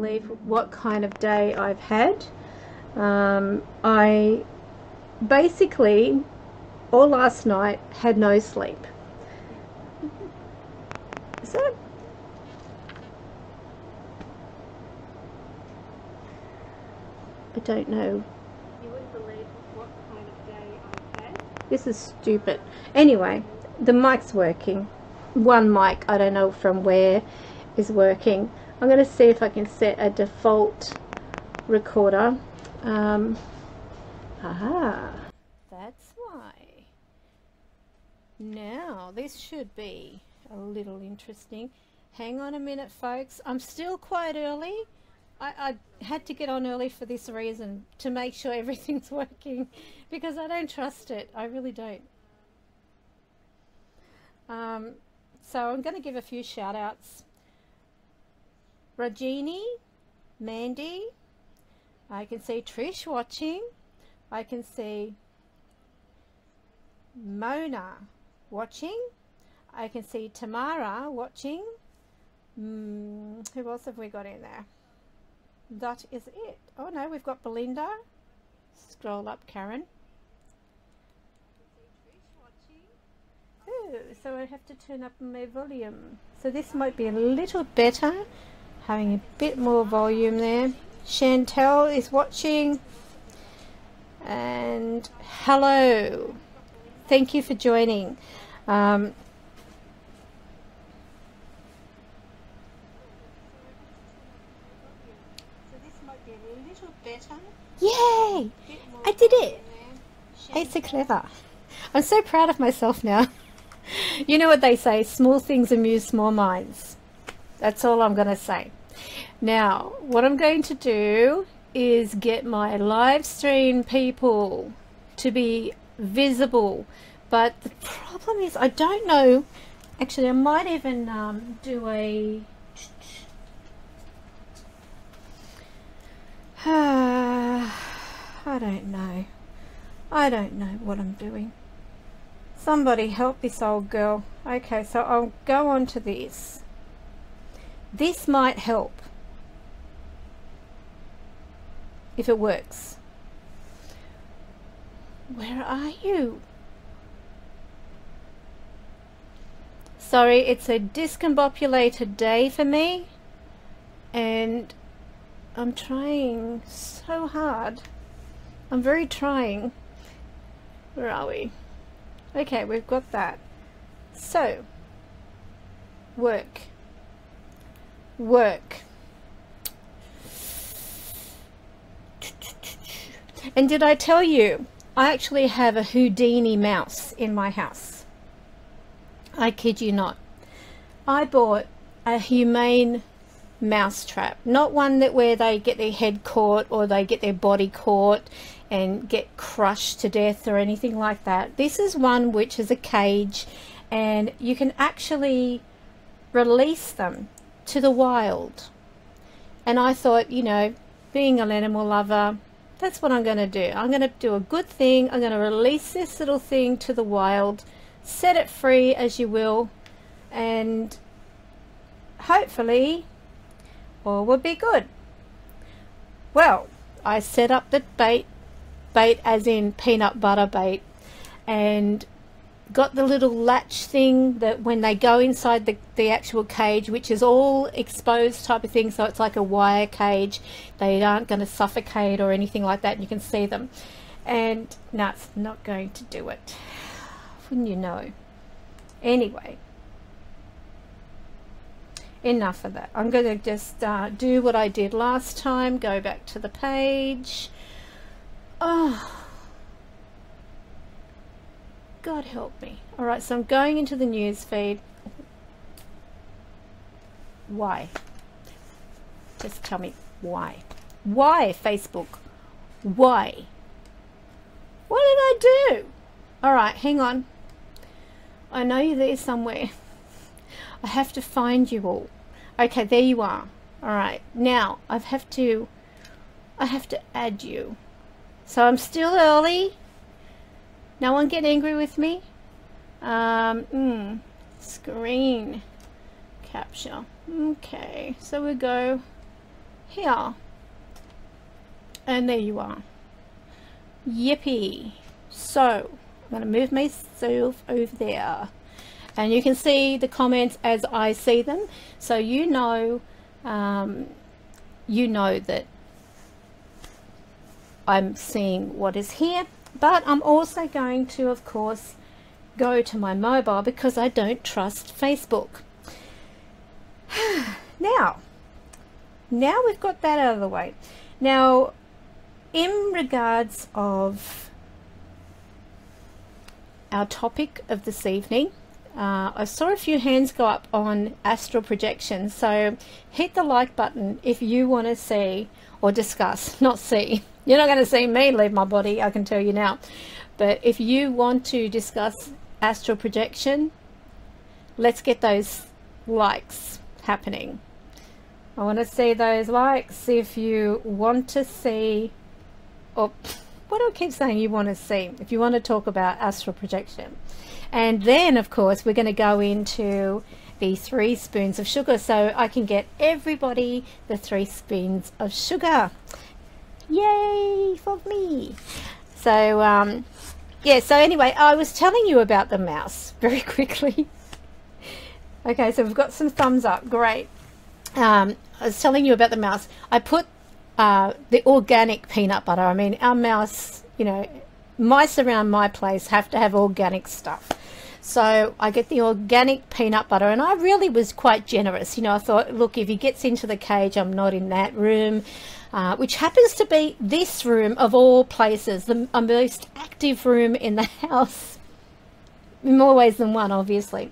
believe what kind of day I've had. I basically all last night had no sleep. Is that? I don't know. You wouldn't believe what kind of day I've had. This is stupid. Anyway, the mic's working. One mic, I don't know from where, is working. I'm going to see if I can set a default recorder. Aha, that's why. Now this should be a little interesting. Hang on a minute, folks. I'm still quite early. I had to get on early for this reason, to make sure everything's working, because I don't trust it. I really don't. So I'm going to give a few shout outs. Rajini, Mandy, I can see Trish watching, I can see Mona watching, I can see Tamara watching. Who else have we got in there? That is it. Oh no, we've got Belinda. Scroll up, Karen. Oh, so I have to turn up my volume. So this might be a little better. Having a bit more volume there. Chantel is watching. And hello. Thank you for joining. So this might be a little better. Yay! I did it! It's so clever. I'm so proud of myself now. You know what they say, small things amuse small minds. That's all I'm going to say. Now, what I'm going to do is get my live stream people to be visible. But the problem is, I don't know. Actually, I might even do a... I don't know. I don't know what I'm doing. Somebody help this old girl. Okay, so I'll go on to this. This might help if it works. Where are you? Sorry, it's a discombobulated day for me, and I'm trying so hard. I'm very trying. Where are we? Okay, we've got that. So, work. And did I tell you, I actually have a Houdini mouse in my house. I kid you not. I bought a humane mouse trap, not one that where they get their head caught or they get their body caught and get crushed to death or anything like that. This is one which is a cage, and you can actually release them to the wild. And I thought, you know, being an animal lover, that's what I'm going to do. I'm going to do a good thing. I'm going to release this little thing to the wild, set it free as you will, and hopefully all will be good. Well, I set up the bait as in peanut butter bait, and got the little latch thing that when they go inside the actual cage, which is all exposed type of thing, so it's like a wire cage, they aren't going to suffocate or anything like that, and you can see them. And no, it's not going to do it, wouldn't you know. Anyway, enough of that. I'm going to just do what I did last time, go back to the page. Oh, God help me. Alright, so I'm going into the news feed. Why? Just tell me why. Why, Facebook? Why? What did I do? Alright, hang on. I know you're there somewhere. I have to find you all. Okay, there you are. Alright, now I have to add you. So I'm still early. No one get angry with me. Screen capture. Okay, so we go here, and there you are. Yippee. So I'm going to move myself over there, and you can see the comments as I see them, so you know that I'm seeing what is here. But I'm also going to, of course, go to my mobile because I don't trust Facebook. Now we've got that out of the way. Now, in regards of our topic of this evening, I saw a few hands go up on astral projection, so hit the like button if you want to see or discuss, not see. You're not going to see me leave my body, I can tell you now. But if you want to discuss astral projection, let's get those likes happening. I want to see those likes if you want to see, or what do I keep saying you want to see? If you want to talk about astral projection. And then, of course, we're going to go into the 3 spoons of sugar, so I can get everybody the 3 spoons of sugar. Yay for me. So yeah, so anyway, I was telling you about the mouse very quickly. Okay, so we've got some thumbs up, great. I was telling you about the mouse. I put the organic peanut butter. I mean, our mouse, you know, mice around my place have to have organic stuff. So I get the organic peanut butter, and I really was quite generous. You know, I thought, look, if he gets into the cage, I'm not in that room, which happens to be this room of all places, the most active room in the house, in more ways than one, obviously.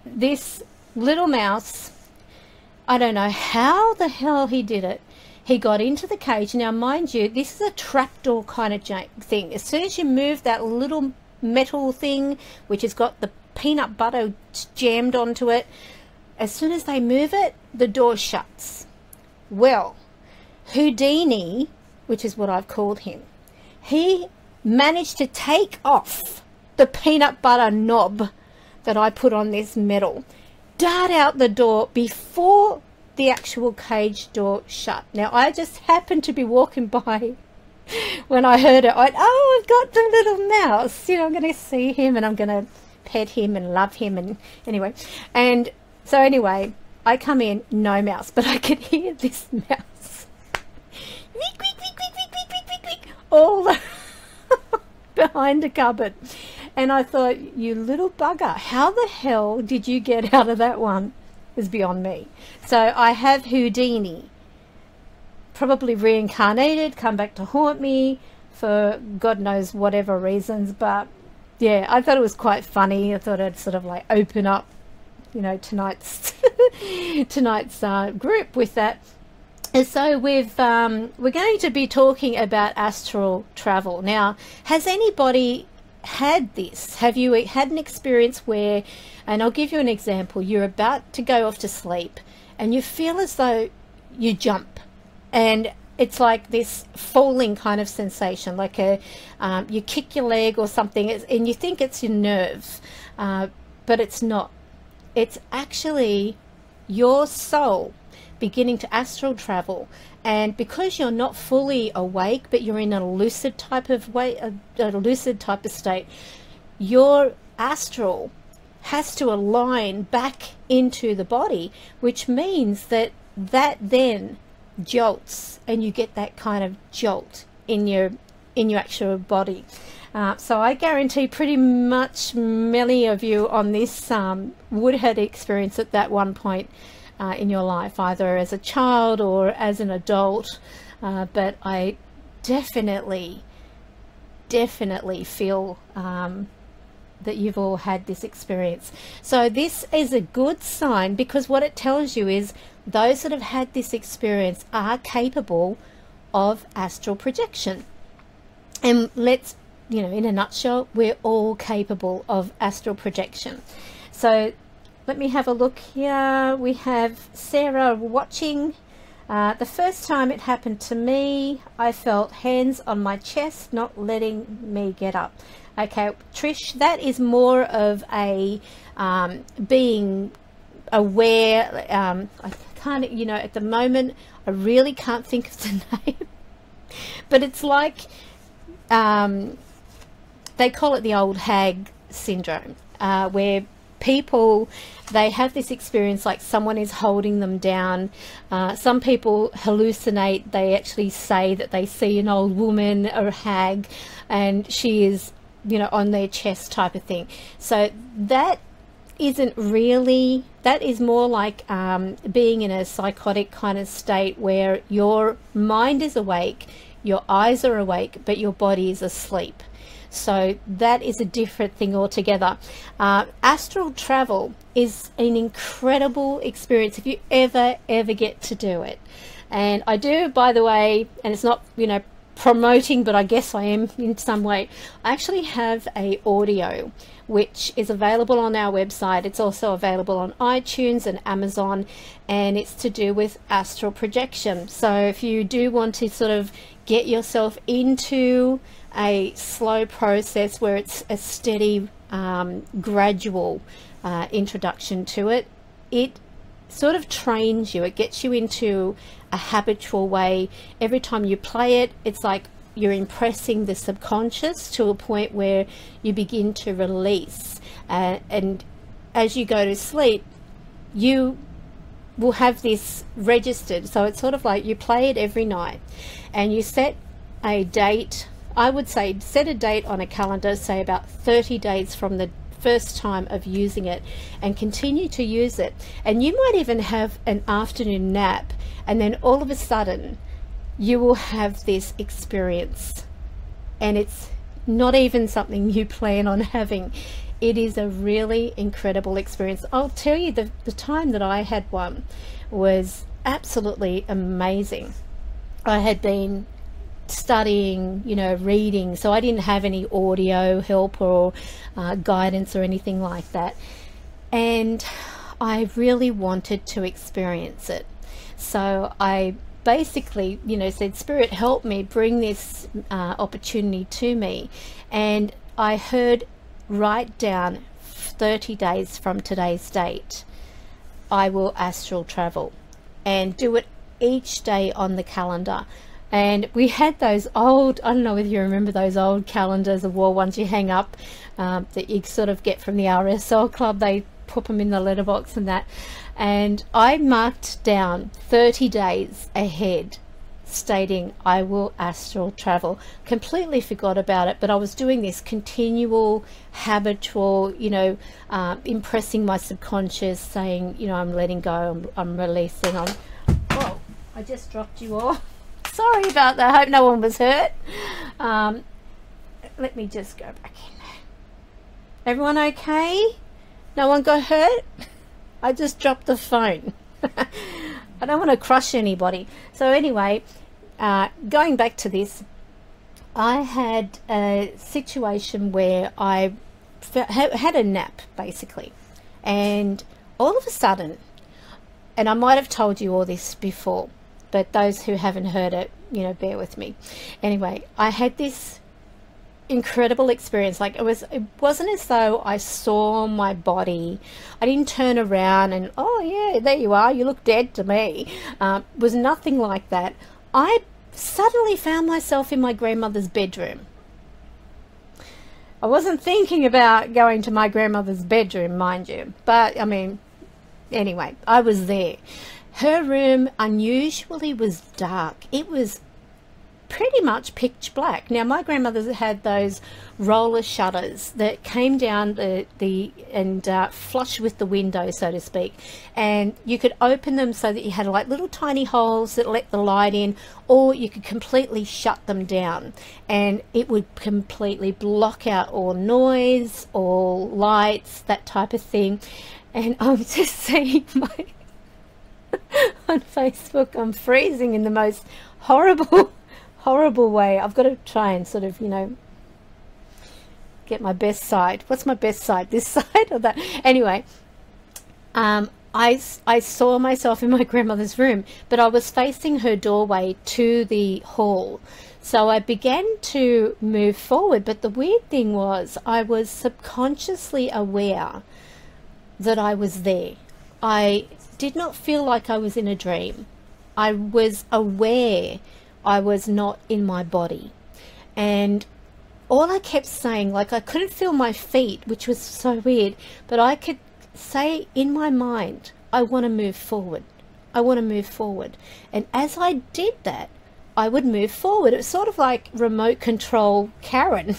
This little mouse, I don't know how the hell he did it. He got into the cage. Now, mind you, this is a trapdoor kind of thing. As soon as you move that little metal thing, which has got the peanut butter jammed onto it, as soon as they move it, the door shuts. Well, Houdini, which is what I've called him, he managed to take off the peanut butter knob that I put on this metal, dart out the door before the actual cage door shut. Now, I just happened to be walking by when I heard it. I went, oh, I've got the little mouse, you know, I'm going to see him and I'm going to pet him and love him. And anyway, and so anyway, I come in, no mouse, but I could hear this mouse all behind a cupboard. And I thought, you little bugger, how the hell did you get out of that one? Is beyond me. So I have Houdini, probably reincarnated, come back to haunt me for God knows whatever reasons. But yeah, I thought it was quite funny. I thought I'd sort of like open up, you know, tonight's group with that. And so we're going to be talking about astral travel. Now, has anybody had this? Have you had an experience where, and I'll give you an example, you're about to go off to sleep and you feel as though you jump, and it's like this falling kind of sensation, like a you kick your leg or something, and you think it's your nerve, but it's not. It's actually your soul beginning to astral travel. And because you're not fully awake, but you're in a lucid type of way, a lucid type of state, your astral has to align back into the body, which means that then jolts, and you get that kind of jolt in your actual body. So I guarantee pretty much many of you on this would have experienced at that one point in your life, either as a child or as an adult, but I definitely feel that you've all had this experience. So this is a good sign, because what it tells you is those that have had this experience are capable of astral projection. And let's, you know, in a nutshell, we're all capable of astral projection. So let me have a look here. We have Sarah watching. The first time it happened to me, I felt hands on my chest not letting me get up. Okay, Trish, that is more of a being aware. I can't, you know, at the moment I really can't think of the name, but it's like they call it the old hag syndrome, where people, they have this experience like someone is holding them down. Some people hallucinate. They actually say that they see an old woman or a hag and she is, you know, on their chest type of thing. So that isn't really, that is more like being in a psychotic kind of state where your mind is awake, your eyes are awake, but your body is asleep. So that is a different thing altogether. Astral travel is an incredible experience if you ever get to do it. And I do, by the way, and it's not, you know, promoting, but I guess I am in some way. I actually have a audio which is available on our website. It's also available on iTunes and Amazon, and it's to do with astral projection. So if you do want to sort of get yourself into a slow process where it's a steady, gradual introduction to it, it sort of trains you. It gets you into a habitual way. Every time you play it, it's like you're impressing the subconscious to a point where you begin to release, and as you go to sleep you will have this registered. So it's sort of like you play it every night and you set a date. I would say set a date on a calendar, say about 30 days from the first time of using it, and continue to use it. And you might even have an afternoon nap, and then all of a sudden you will have this experience, and it's not even something you plan on having. It is a really incredible experience. I'll tell you, the time that I had one was absolutely amazing. I had been studying, you know, reading, so I didn't have any audio help or guidance or anything like that, and I really wanted to experience it. So I basically, you know, said, Spirit, help me, bring this opportunity to me. And I heard, write down 30 days from today's date I will astral travel, and do it each day on the calendar. And we had those old, I don't know whether you remember those old calendars, the wall ones you hang up, that you sort of get from the RSL club. They put them in the letterbox and that. And I marked down 30 days ahead stating I will astral travel. Completely forgot about it, but I was doing this continual, habitual, you know, impressing my subconscious, saying, you know, I'm letting go, I'm releasing. Whoa, I just dropped you all. Sorry about that. I hope no one was hurt. Let me just go back in. Everyone okay? No one got hurt? I just dropped the phone. I don't want to crush anybody. So anyway, going back to this, I had a situation where I had a nap basically, and all of a sudden, and I might have told you all this before, but those who haven't heard it, you know, bear with me. Anyway, I had this incredible experience. Like, it wasn't as though I saw my body. I didn't turn around and, oh yeah, there you are, you look dead to me. Was nothing like that. I suddenly found myself in my grandmother's bedroom. I wasn't thinking about going to my grandmother's bedroom, mind you, but I mean, anyway, I was there. Her room unusually was dark. It was pretty much pitch black. Now, my grandmother had those roller shutters that came down and flush with the window, so to speak, and you could open them so that you had like little tiny holes that let the light in, or you could completely shut them down and it would completely block out all noise, all lights, that type of thing. And I'm just seeing my on Facebook, I'm freezing in the most horrible way. I've got to try and sort of, you know, get my best side. What's my best side? This side or that? Anyway, I saw myself in my grandmother's room, but I was facing her doorway to the hall. So I began to move forward, but the weird thing was I was subconsciously aware that I was there. I did not feel like I was in a dream. I was aware I was not in my body. And all I kept saying, like, I couldn't feel my feet, which was so weird, but I could say in my mind, I want to move forward. I want to move forward. And as I did that, I would move forward. It was sort of like remote control Karen,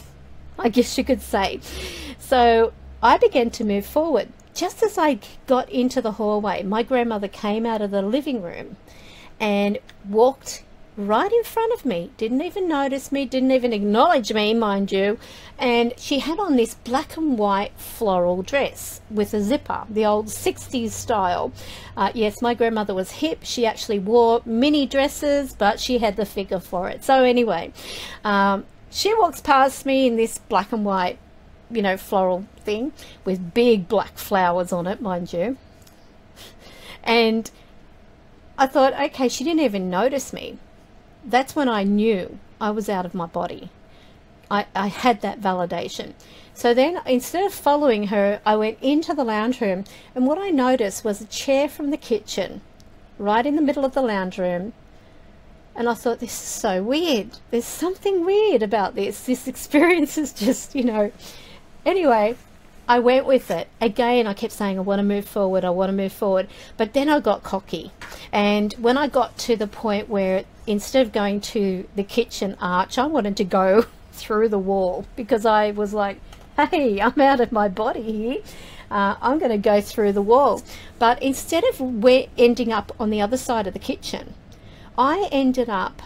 I guess you could say. So I began to move forward. Just as I got into the hallway, my grandmother came out of the living room and walked right in front of me. Didn't even notice me, didn't even acknowledge me, mind you. And she had on this black and white floral dress with a zipper, the old 60s style. Yes, my grandmother was hip. She actually wore mini dresses, but she had the figure for it. So anyway, she walks past me in this black and white, you know, floral thing with big black flowers on it, mind you. And I thought, okay, she didn't even notice me. That's when I knew I was out of my body. I had that validation. So then, instead of following her, I went into the lounge room, and what I noticed was a chair from the kitchen right in the middle of the lounge room. And I thought, this is so weird. There's something weird about this. This experience is just, you know. Anyway, I went with it. Again, I kept saying, I want to move forward, I want to move forward. But then I got cocky. And when I got to the point where instead of going to the kitchen arch, I wanted to go through the wall, because I was like, hey, I'm out of my body here. I'm going to go through the wall. But instead of ending up on the other side of the kitchen, I ended up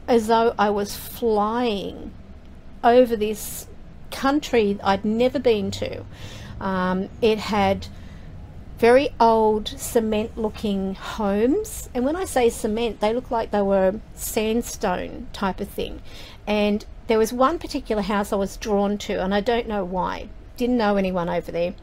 as though I was flying over this country I'd never been to. It had very old cement looking homes, and when I say cement, they look like they were sandstone type of thing. And there was one particular house I was drawn to, and I don't know why. Didn't know anyone over there.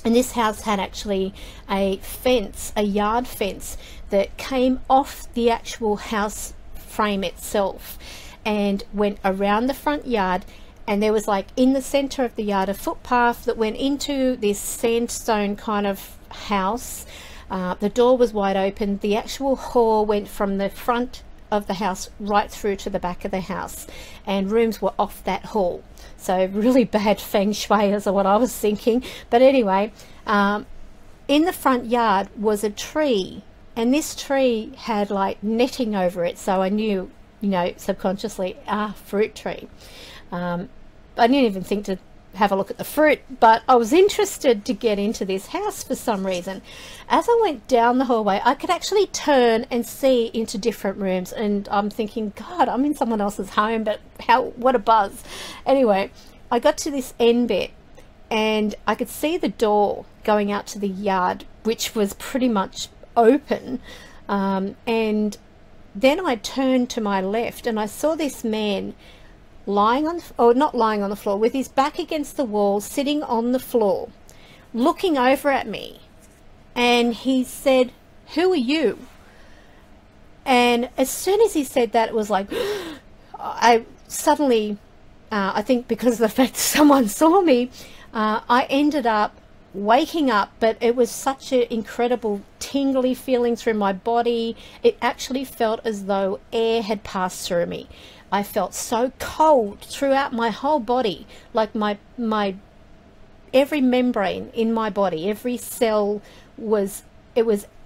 And this house had actually a fence, a yard fence, that came off the actual house frame itself and went around the front yard. And there was, like, in the center of the yard, a footpath that went into this sandstone kind of house. The door was wide open. The actual hall went from the front of the house right through to the back of the house, and rooms were off that hall. So really bad feng shui is what I was thinking. But anyway, in the front yard was a tree, and this tree had like netting over it, so I knew, you know, subconsciously, fruit tree. I didn't even think to have a look at the fruit, but I was interested to get into this house for some reason. As I went down the hallway, I could actually turn and see into different rooms, and I'm thinking, God, I'm in someone else's home, but what a buzz. Anyway, I got to this end bit, and I could see the door going out to the yard, which was pretty much open, and then I turned to my left, and I saw this man lying on, or not lying on the floor, with his back against the wall, sitting on the floor, looking over at me. And he said, "Who are you?" And as soon as he said that, it was like, I suddenly, I think because of the fact that someone saw me, I ended up waking up, but it was such an incredible tingly feeling through my body. It actually felt as though air had passed through me. I felt so cold throughout my whole body, like my every membrane in my body, every cell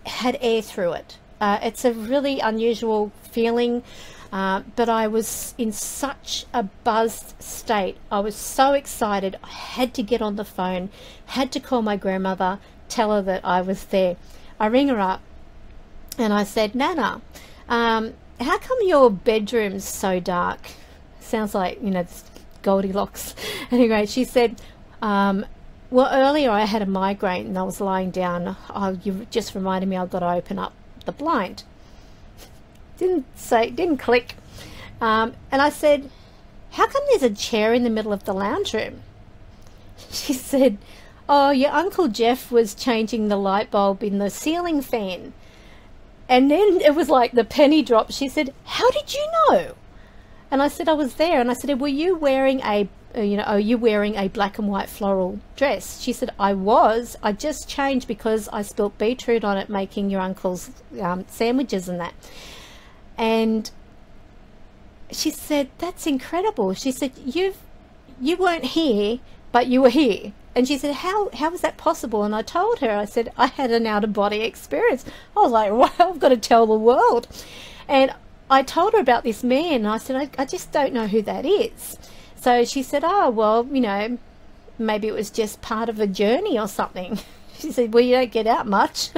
had air through it. It's a really unusual feeling, but I was in such a buzzed state. I was so excited. I had to get on the phone, had to call my grandmother, tell her that I was there. I ring her up and I said, "Nana, how come your bedroom's so dark?" Sounds like, you know, Goldilocks. Anyway, she said, well, earlier I had a migraine and I was lying down. Oh, you just reminded me I've got to open up the blind. Didn't click. And I said, "How come there's a chair in the middle of the lounge room?" She said, "Oh, your Uncle Jeff was changing the light bulb in the ceiling fan." And then it was like the penny dropped. She said, "How did you know?" And I said, "I was there." And I said, "Were you wearing a you know, are you wearing a black and white floral dress? She said, I just changed because I spilt beetroot on it making your uncle's sandwiches and that. And she said, that's incredible. She said, you weren't here, but you were here. And she said, how was that possible? And I told her, I said, I had an out-of-body experience. I was like, wow, I've got to tell the world. And I told her about this man, and I said, I just don't know who that is. So she said, oh, well, you know, maybe it was just part of a journey or something. She said, well, you don't get out much.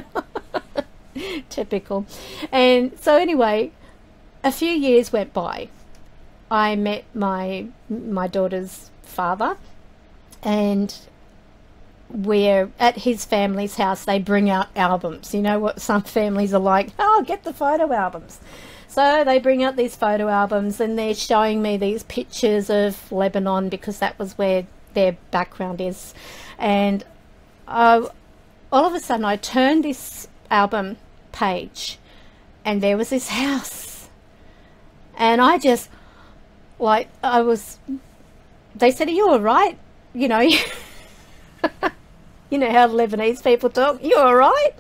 Typical. And so anyway, a few years went by. I met my daughter's father, and we're at his family's house. They bring out albums. You know what some families are like, oh, get the photo albums. So they bring out these photo albums, and they're showing me these pictures of Lebanon because that was where their background is. And all of a sudden I turned this album page, and there was this house. And I just, like, they said, are you all right? You know, you know how Lebanese people talk. You all right?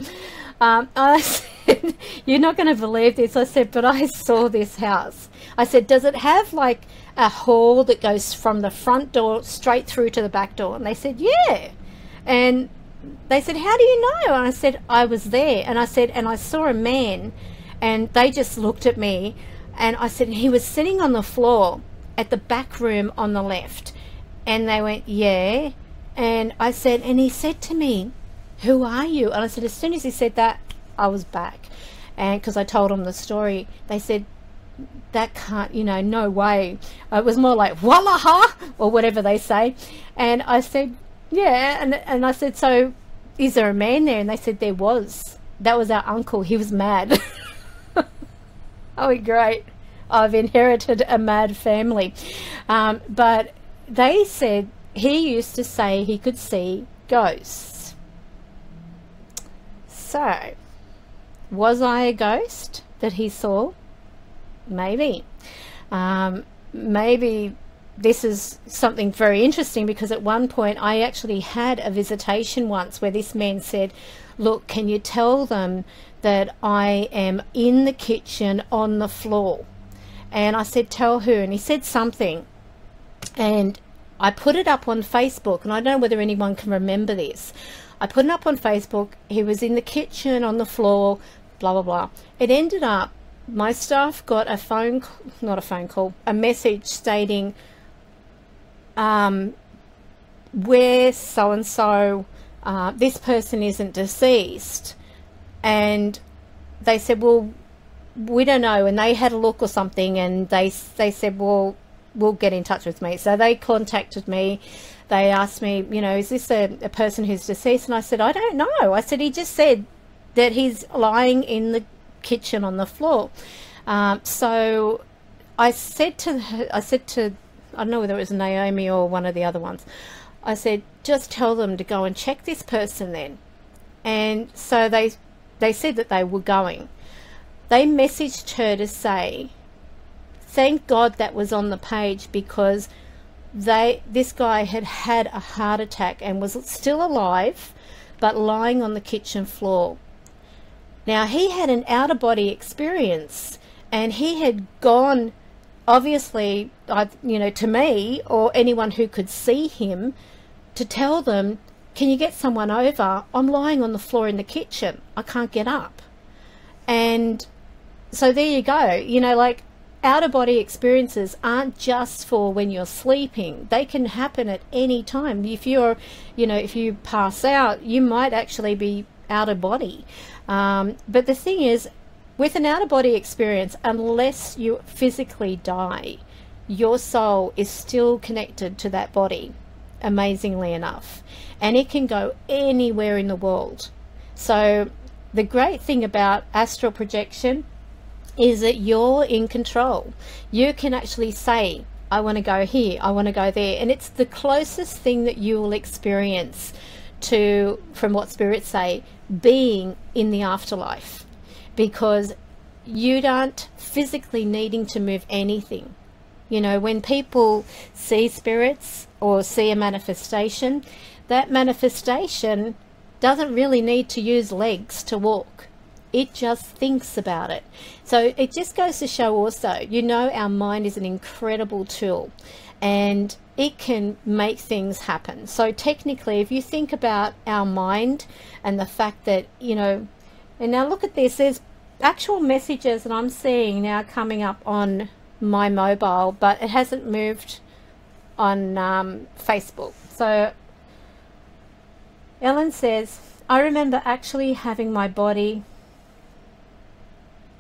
I said, you're not going to believe this. I said, but I saw this house. I said, does it have like a hall that goes from the front door straight through to the back door? And they said, yeah. And they said, how do you know? And I said, I was there. And I said, and I saw a man, and they just looked at me. And I said, he was sitting on the floor at the back room on the left. And they went, yeah. And I said, and he said to me, who are you? And I said, as soon as he said that, I was back. And because I told them the story, they said, that can't, you know, no way. It was more like, wallaha, or whatever they say. And I said, yeah. And I said, so is there a man there? And they said, there was. That was our uncle. He was mad. Oh, great. I've inherited a mad family. But they said he used to say he could see ghosts. So, was I a ghost that he saw? Maybe. Maybe this is something very interesting, because at one point I actually had a visitation once where this man said, look, can you tell them that I am in the kitchen on the floor? And I said, tell who? And he said something, and I put it up on Facebook, and I don't know whether anyone can remember this. I put it up on Facebook. He was in the kitchen on the floor, blah blah blah. It ended up, my staff got a a message stating, where so and so, this person isn't deceased. And they said, well, we don't know. And they had a look or something, and they said, well, we'll get in touch with me. So they contacted me. They asked me, you know, is this a person who's deceased? And I said, I don't know. I said, he just said that he's lying in the kitchen on the floor. So I said to her, I don't know whether it was Naomi or one of the other ones, I said, just tell them to go and check this person then. And so they said that they were going. They messaged her to say, thank God that was on the page, because this guy had had a heart attack and was still alive, but lying on the kitchen floor. Now, he had an out-of-body experience, and he had gone, obviously, you know, to me or anyone who could see him, to tell them, can you get someone over? I'm lying on the floor in the kitchen. I can't get up. And so there you go. You know, like, out-of-body experiences aren't just for when you're sleeping. They can happen at any time. If you're, you know, if you pass out, you might actually be out of body. But the thing is, with an out-of-body experience, unless you physically die, your soul is still connected to that body, amazingly enough. And it can go anywhere in the world. So the great thing about astral projection is that you're in control. You can actually say, I want to go here, I want to go there. And it's the closest thing that you will experience to, from what spirits say, being in the afterlife, because you aren't physically needing to move anything. You know, when people see spirits or see a manifestation, that manifestation doesn't really need to use legs to walk. It just thinks about it. So it just goes to show also, you know, our mind is an incredible tool and it can make things happen. So technically, if you think about our mind and the fact that, you know, and now look at this, there's actual messages that I'm seeing now coming up on my mobile, but it hasn't moved on Facebook. So Ellen says, I remember actually having my body,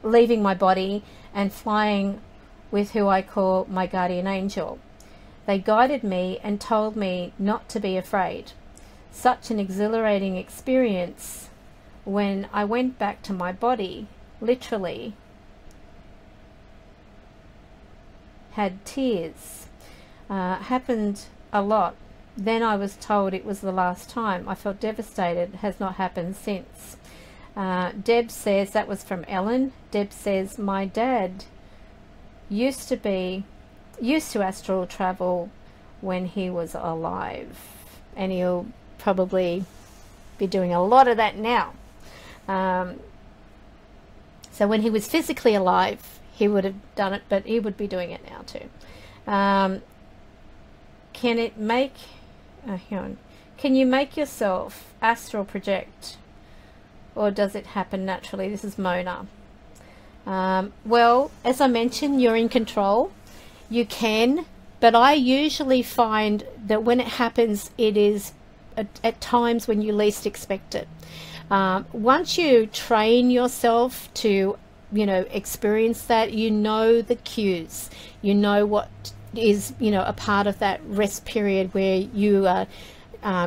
leaving my body and flying with who I call my guardian angel. They guided me and told me not to be afraid. Such an exhilarating experience. When I went back to my body, literally had tears. Happened a lot. Then I was told it was the last time. I felt devastated. It has not happened since. Deb says, that was from Ellen. Deb says, my dad used to astral travel when he was alive, and he'll probably be doing a lot of that now. So when he was physically alive, he would have done it, but he would be doing it now too. Can it make, hang on, can you make yourself astral project, or does it happen naturally? This is Mona. Well, as I mentioned, you're in control. You can, but I usually find that when it happens, it is at times when you least expect it. Once you train yourself to, you know, experience that, you know the cues, you know what is, you know, a part of that rest period where you are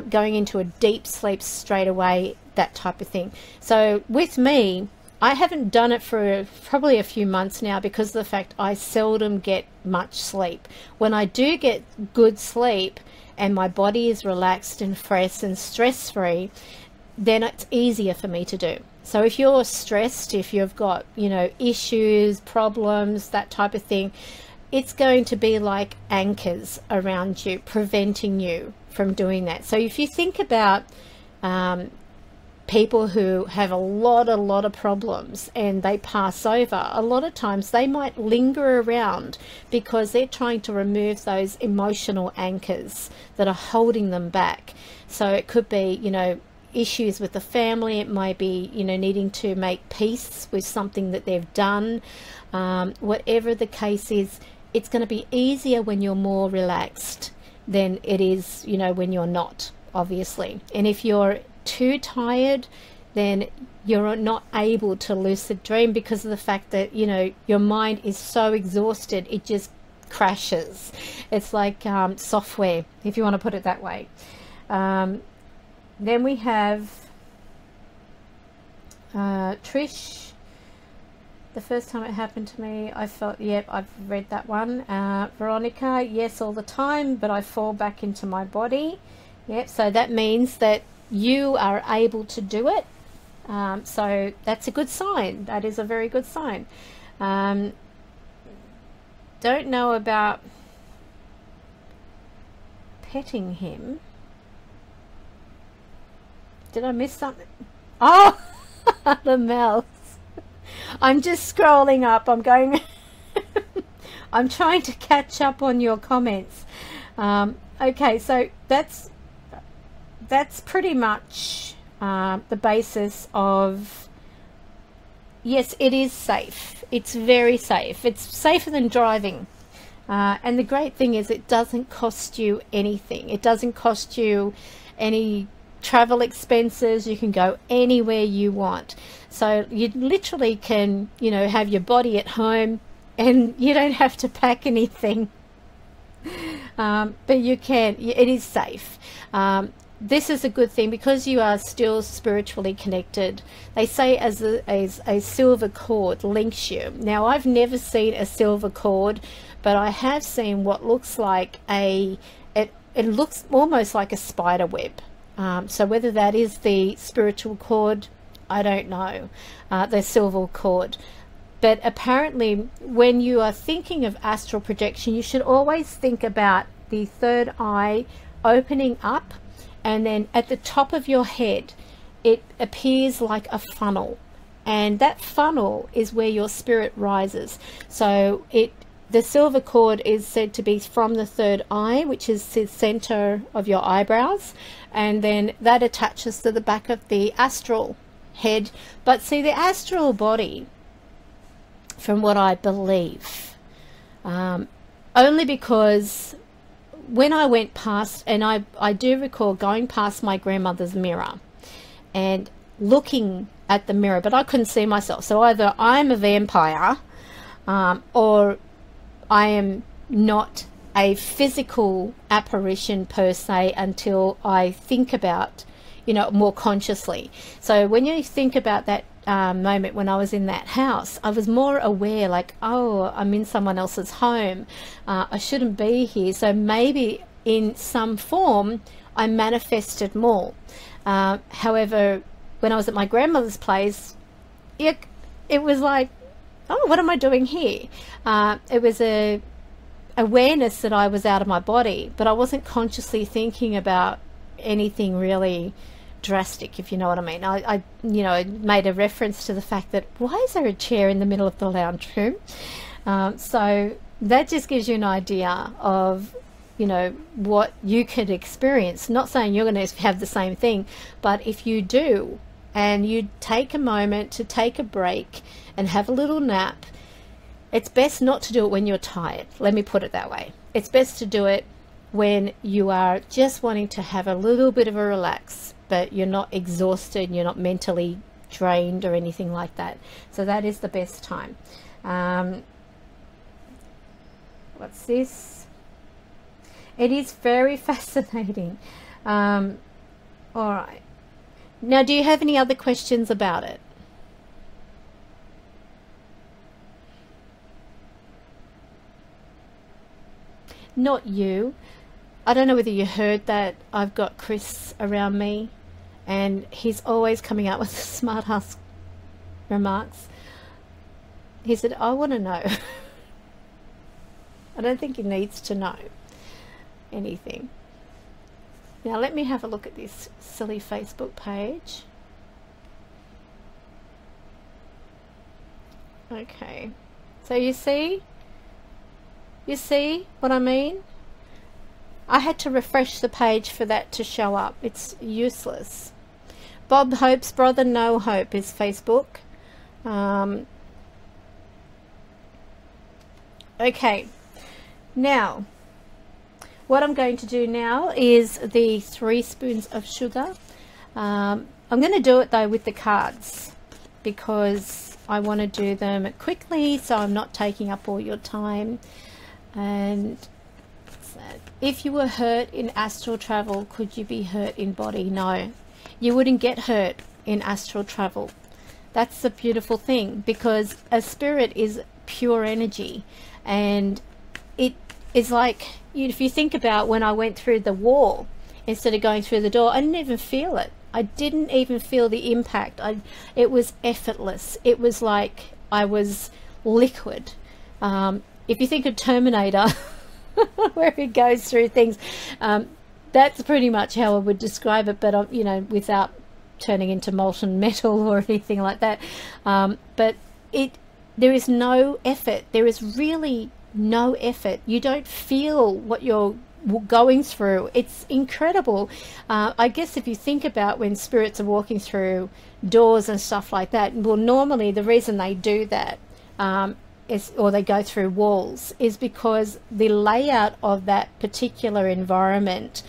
going into a deep sleep straight away, that type of thing. So with me, I haven't done it for probably a few months now because of the fact I seldom get much sleep. When I do get good sleep and my body is relaxed and fresh and stress-free, then it's easier for me to do. So if you're stressed, if you've got, you know, issues, problems, that type of thing, it's going to be like anchors around you, preventing you from doing that. So if you think about people who have a lot of problems and they pass over, a lot of times they might linger around because they're trying to remove those emotional anchors that are holding them back. So it could be, you know, issues with the family. It might be, you know, needing to make peace with something that they've done. Whatever the case is, it's going to be easier when you're more relaxed than it is, you know, when you're not, obviously. And if you're too tired, then you're not able to lucid dream because of the fact that, you know, your mind is so exhausted, it just crashes. It's like software, if you want to put it that way. Then we have Trish. The first time it happened to me, I felt, yep, I've read that one. Veronica, yes, all the time, but I fall back into my body. Yep, so that means that you are able to do it. So that's a good sign. That is a very good sign. Don't know about petting him. Did I miss something? Oh, the mouse. I'm just scrolling up. I'm going I'm trying to catch up on your comments. Okay, so that's pretty much the basis of, yes, it is safe. It's very safe. It's safer than driving. And the great thing is it doesn't cost you anything. It doesn't cost you any travel expenses. You can go anywhere you want. So you literally can, you know, have your body at home and you don't have to pack anything. But you can, it is safe. This is a good thing because you are still spiritually connected. They say as a silver cord links you. Now, I've never seen a silver cord, but I have seen what looks like it looks almost like a spider web. So whether that is the spiritual cord, I don't know, the silver cord. But apparently when you are thinking of astral projection, you should always think about the third eye opening up, and then at the top of your head it appears like a funnel, and that funnel is where your spirit rises. So the silver cord is said to be from the third eye, which is the center of your eyebrows, and then that attaches to the back of the astral head. But see, the astral body, from what I believe, only because when I went past, and I do recall going past my grandmother's mirror and looking at the mirror, but I couldn't see myself. So either I'm a vampire, or I am not a physical apparition per se until I think about, you know, more consciously. So when you think about that moment when I was in that house, I was more aware, like, oh, I'm in someone else's home, I shouldn't be here. So maybe in some form I manifested more. However, when I was at my grandmother's place, it was like, oh, what am I doing here? It was a awareness that I was out of my body, but I wasn't consciously thinking about anything really drastic, if you know what I mean. I you know, made a reference to the fact that, why is there a chair in the middle of the lounge room? So that just gives you an idea of, you know, what you could experience. Not saying you're going to have the same thing, but if you do, and you take a moment to take a break and have a little nap, it's best not to do it when you're tired. Let me put it that way. It's best to do it when you are just wanting to have a little bit of a relax, but you're not exhausted, you're not mentally drained or anything like that. So that is the best time. What's this? It is very fascinating. All right. Now, do you have any other questions about it? Not you. I don't know whether you heard that. I've got Chris around me, and he's always coming out with smart ass remarks. He said, I want to know. I don't think he needs to know anything. Now let me have a look at this silly Facebook page. Okay, so you see what I mean? I had to refresh the page for that to show up. It's useless. Bob Hope's brother No Hope is Facebook. Okay, now what I'm going to do now is the 3 spoons of sugar. I'm going to do it though with the cards, because I want to do them quickly so I'm not taking up all your time. And if you were hurt in astral travel, could you be hurt in body? No, you wouldn't get hurt in astral travel. That's the beautiful thing, because a spirit is pure energy, and it is like, if you think about when I went through the wall instead of going through the door, I didn't even feel it. I didn't even feel the impact. It was effortless. It was like I was liquid. If you think of Terminator, where he goes through things, that's pretty much how I would describe it, but you know, without turning into molten metal or anything like that. But there is no effort. There is really no effort. You don't feel what you're going through. It's incredible. I guess if you think about when spirits are walking through doors and stuff like that, well, normally the reason they do that or they go through walls, is because the layout of that particular environment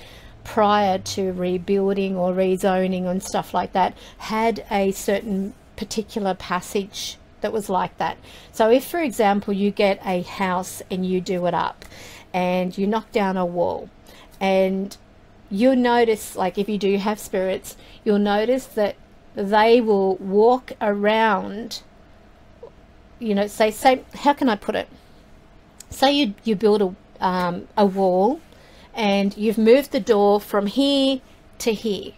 prior to rebuilding or rezoning and stuff like that had a certain particular passage that was like that. So if, for example, you get a house and you do it up and you knock down a wall, and you'll notice, like if you do have spirits, you'll notice that they will walk around, you know, say, how can I put it? Say you build a wall and you've moved the door from here to here,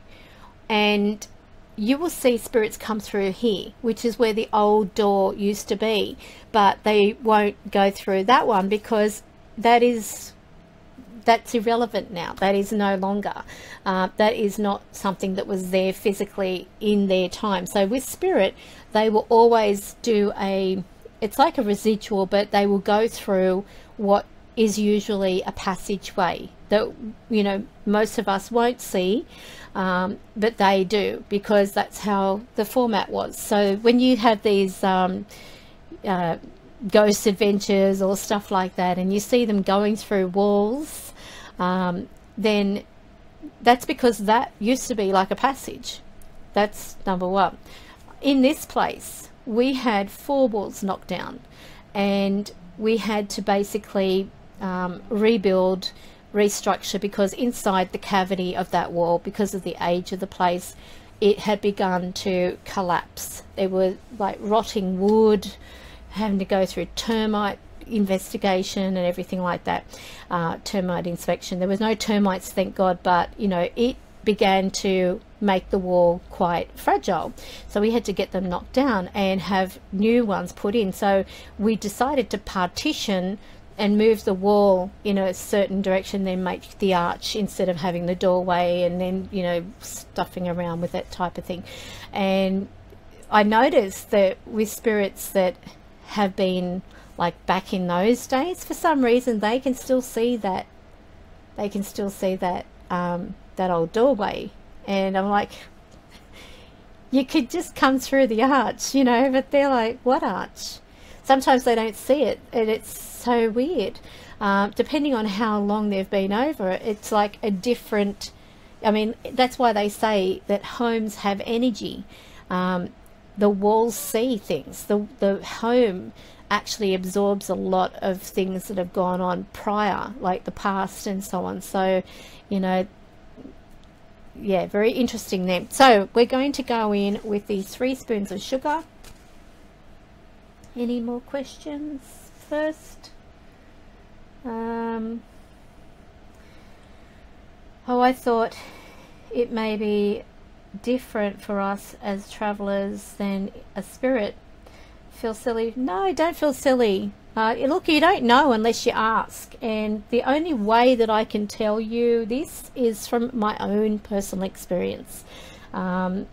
and you will see spirits come through here, which is where the old door used to be, but they won't go through that one because that's irrelevant now. That is no longer. That is not something that was there physically in their time. So with spirit, they will always do it's like a residual, but they will go through what is usually a passageway that, you know, most of us won't see, but they do, because that's how the format was. So when you have these ghost adventures or stuff like that, and you see them going through walls, then that's because that used to be like a passage. That's number one. In this place, we had 4 walls knocked down, and we had to basically rebuild, restructure, because inside the cavity of that wall, because of the age of the place, it had begun to collapse. There were like rotting wood, having to go through termite investigation and everything like that, termite inspection. There was no termites, thank God, but you know, it began to make the wall quite fragile, so we had to get them knocked down and have new ones put in. So we decided to partition and move the wall in a certain direction, then make the arch instead of having the doorway, and then, you know, stuffing around with that type of thing. And I noticed that with spirits that have been like back in those days, for some reason they can still see that, that old doorway. And I'm like, you could just come through the arch, you know, but they're like, what arch? Sometimes they don't see it, and it's so weird. Depending on how long they've been over it, it's like a different, I mean, that's why they say that homes have energy. The walls see things. The home actually absorbs a lot of things that have gone on prior, like the past and so on. So, you know, yeah, very interesting there. So we're going to go in with these 3 spoons of sugar. Any more questions first? Oh, I thought it may be different for us as travelers than a spirit. Feel silly? No, don't feel silly. Look, you don't know unless you ask, and the only way that I can tell you this is from my own personal experience. I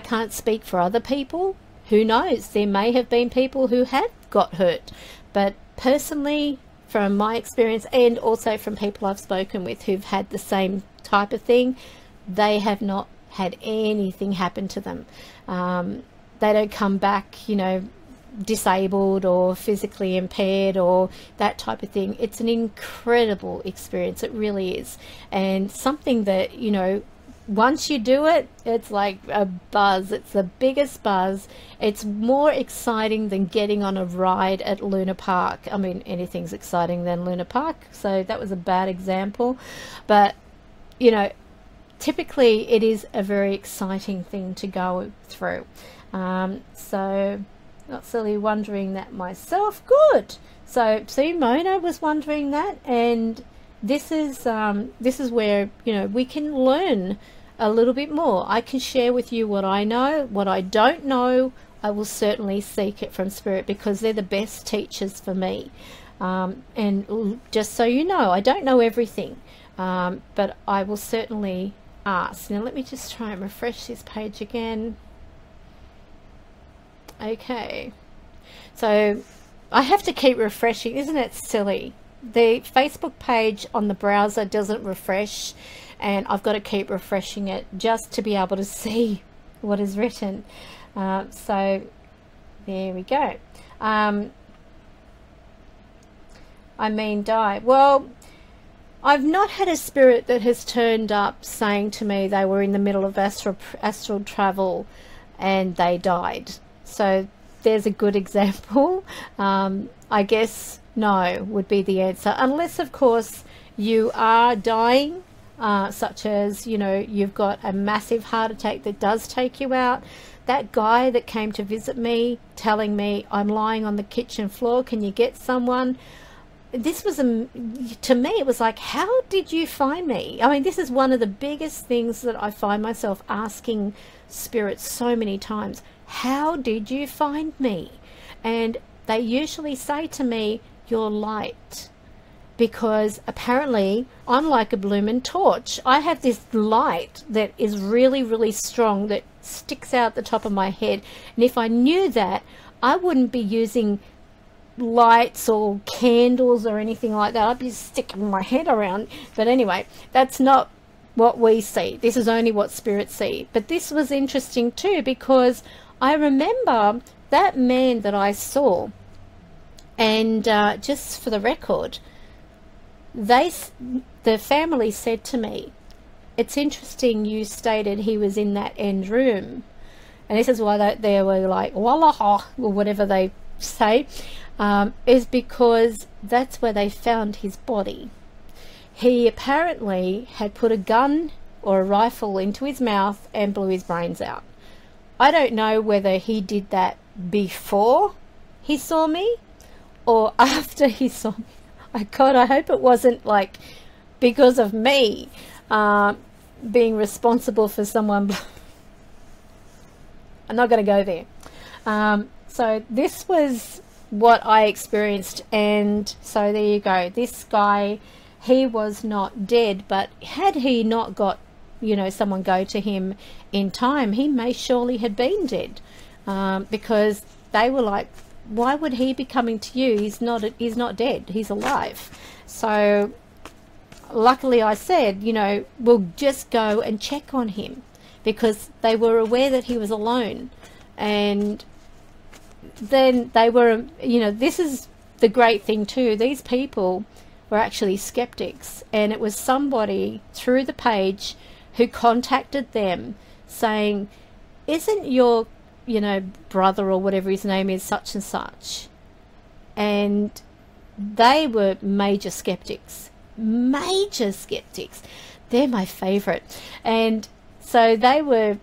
can't speak for other people. Who knows? There may have been people who have got hurt, but personally, from my experience, and also from people I've spoken with who've had the same type of thing, they have not had anything happen to them. They don't come back, you know, disabled or physically impaired or that type of thing. It's an incredible experience, it really is, and something that, you know, once you do it, it's like a buzz. It's the biggest buzz. It's more exciting than getting on a ride at Luna Park. I mean, anything's exciting than Luna Park, so that was a bad example, but you know, typically it is a very exciting thing to go through. So not silly wondering that myself. Good. So see, Mona was wondering that, and this is where, you know, we can learn a little bit more. I can share with you what I know. What I don't know, I will certainly seek it from Spirit, because they're the best teachers for me. And just so you know, I don't know everything, but I will certainly ask. Now let me just try and refresh this page again. Okay, so I have to keep refreshing. Isn't it silly? The Facebook page on the browser doesn't refresh, and I've got to keep refreshing it just to be able to see what is written. So there we go. I mean, die. Well, I've not had a spirit that has turned up saying to me they were in the middle of astral travel and they died. So there's a good example. I guess no would be the answer, unless of course you are dying, such as, you know, you've got a massive heart attack that does take you out. That guy that came to visit me telling me I'm lying on the kitchen floor, can you get someone? this was to me, it was like, how did you find me? I mean, this is one of the biggest things that I find myself asking spirits so many times. How did you find me? And they usually say to me, your light. Because apparently I'm like a blooming torch. I have this light that is really, really strong, that sticks out the top of my head. And if I knew that, I wouldn't be using lights or candles or anything like that. I'd be sticking my head around. But anyway, that's not what we see. This is only what spirits see. But this was interesting too, because I remember that man that I saw, and just for the record, the family said to me, it's interesting you stated he was in that end room. And this is why they were like, wallaha, or whatever they say, is because that's where they found his body. He apparently had put a gun or a rifle into his mouth and blew his brains out. I don't know whether he did that before he saw me or after he saw me. God, I hope it wasn't like because of me being responsible for someone. I'm not going to go there. So this was what I experienced, and so there you go. This guy, he was not dead, but had he not got, you know, someone go to him in time, he may surely had been dead, because they were like, why would he be coming to you? He's not dead, he's alive. So luckily I said, you know, we'll just go and check on him, because they were aware that he was alone. And then they were, you know, this is the great thing too, these people were actually skeptics, and it was somebody through the page who contacted them saying, isn't your, you know, brother or whatever his name is such and such? And they were major skeptics. They're my favorite. And so they were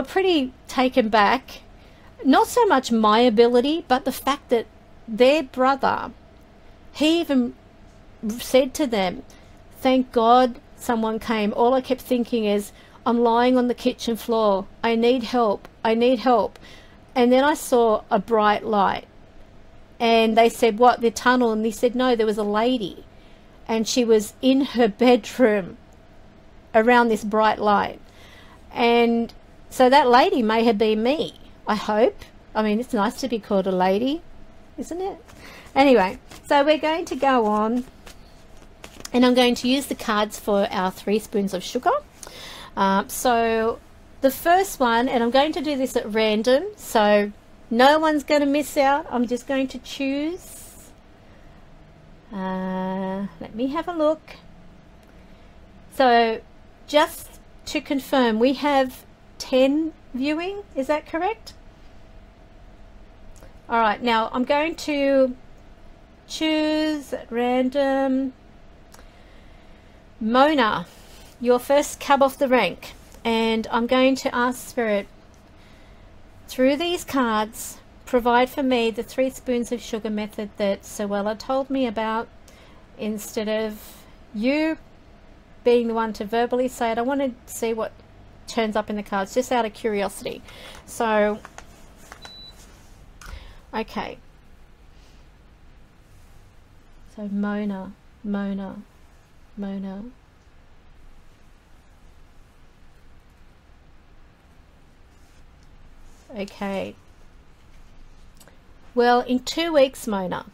pretty taken back, not so much my ability, but the fact that their brother, he even said to them, thank God someone came. All I kept thinking is, I'm lying on the kitchen floor, I need help, I need help. And then I saw a bright light, and they said, what, the tunnel? And he said, no, there was a lady, and she was in her bedroom around this bright light. And so that lady may have been me, I hope. I mean, it's nice to be called a lady, isn't it? Anyway, so we're going to go on, and I'm going to use the cards for our 3 spoons of sugar. So the first one, and I'm going to do this at random, so no one's going to miss out. I'm just going to choose. Let me have a look. So just to confirm, we have 10 viewing, is that correct? All right, now I'm going to choose at random. Mona, your first cab off the rank, and I'm going to ask Spirit, through these cards, provide for me the 3 spoons of sugar method that Sewella told me about, instead of you being the one to verbally say it. I want to see what turns up in the cards, just out of curiosity. So okay, so Mona. Okay, well, in 2 weeks, Mona,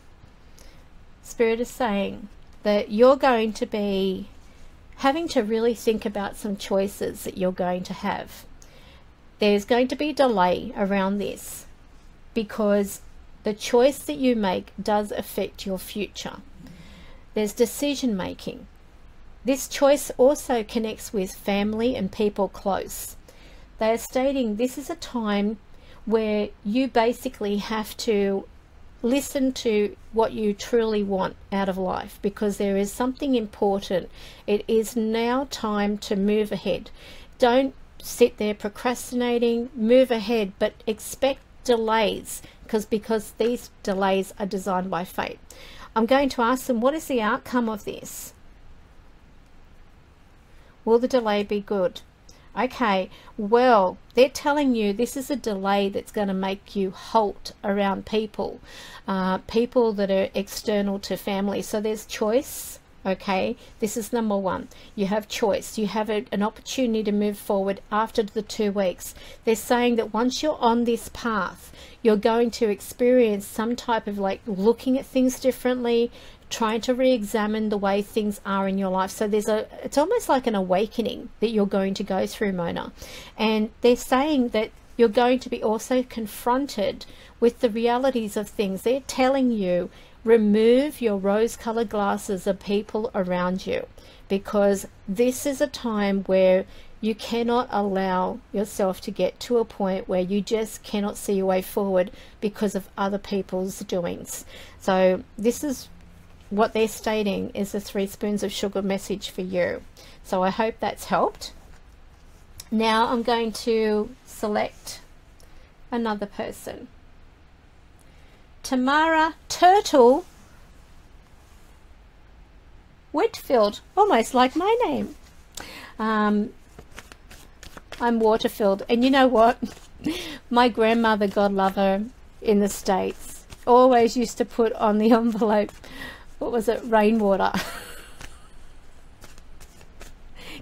Spirit is saying that you're going to be having to really think about some choices that you're going to have. There's going to be delay around this, because the choice that you make does affect your future. There's decision making. This choice also connects with family and people close. They are stating this is a time where you basically have to listen to what you truly want out of life, because there is something important. It is now time to move ahead. Don't sit there procrastinating, move ahead, but expect delays, because these delays are designed by fate. I'm going to ask them, what is the outcome of this? Will the delay be good? Okay, well, they're telling you this is a delay that's going to make you halt around people, people that are external to family. So there's choice. Okay, this is number one. You have choice. You have an opportunity to move forward after the 2 weeks. They're saying that once you're on this path, you're going to experience some type of like looking at things differently, trying to re-examine the way things are in your life. So it's almost like an awakening that you're going to go through, Mona. And they're saying that you're going to be also confronted with the realities of things. They're telling you, remove your rose-colored glasses of people around you, because this is a time where you cannot allow yourself to get to a point where you just cannot see your way forward because of other people's doings. So this is what they're stating is the 3 spoons of sugar message for you. So I hope that's helped. Now I'm going to select another person. Tamara Turtle Whitfield, almost like my name. I'm Waterfield, and you know what? My grandmother, God love her, in the States, always used to put on the envelope, what was it, Rainwater.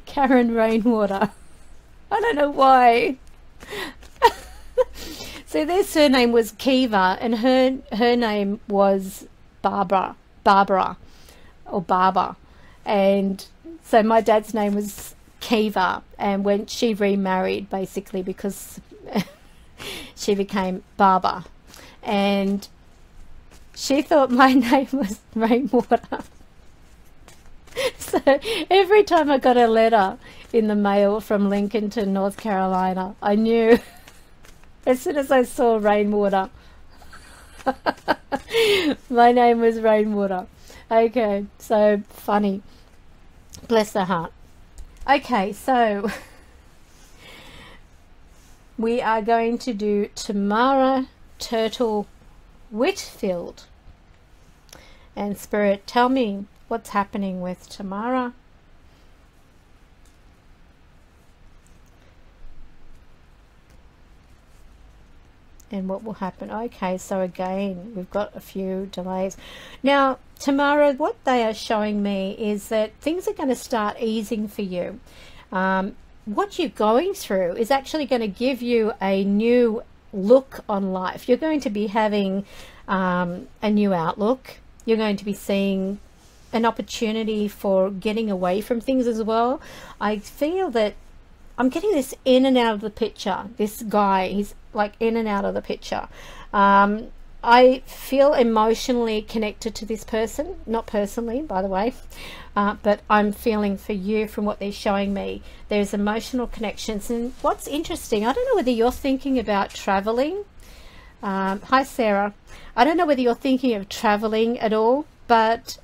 Karen Rainwater. I don't know why. So their surname was Kiva, and her name was Barbara, and so my dad's name was Kiva, and when she remarried, basically because she became Barbara, and she thought my name was Rainwater. So every time I got a letter in the mail from Lincoln to North Carolina, I knew as soon as I saw Rainwater, my name was Rainwater. Okay, so funny. Bless her heart. Okay, so we are going to do Tamara Turtle Whitfield. And Spirit, tell me what's happening with Tamara. And what will happen? Okay, so again, we've got a few delays. Now, Tamara, what they are showing me is that things are going to start easing for you. What you're going through is actually going to give you a new look on life. You're going to be having a new outlook. You're going to be seeing an opportunity for getting away from things as well. I feel that I'm getting this in and out of the picture. This guy, he's like in and out of the picture. I feel emotionally connected to this person, not personally, by the way, but I'm feeling for you from what they're showing me. There's emotional connections. And what's interesting, I don't know whether you're thinking about traveling. Hi, Sarah. I don't know whether you're thinking of traveling at all, but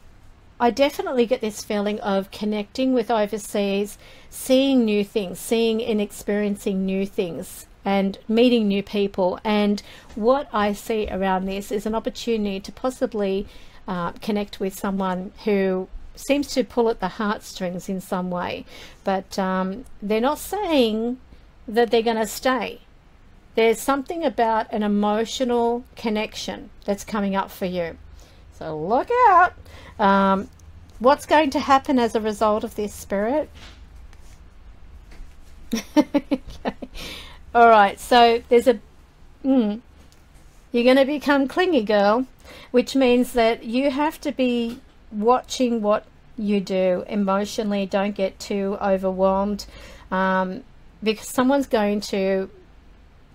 I definitely get this feeling of connecting with overseas, seeing new things, seeing and experiencing new things, and meeting new people. And what I see around this is an opportunity to possibly connect with someone who seems to pull at the heartstrings in some way, but they're not saying that they're going to stay. There's something about an emotional connection that's coming up for you. So look out. What's going to happen as a result of this, Spirit? Okay. All right, so there's a you're going to become clingy, girl, which means that you have to be watching what you do emotionally. Don't get too overwhelmed, because someone's going to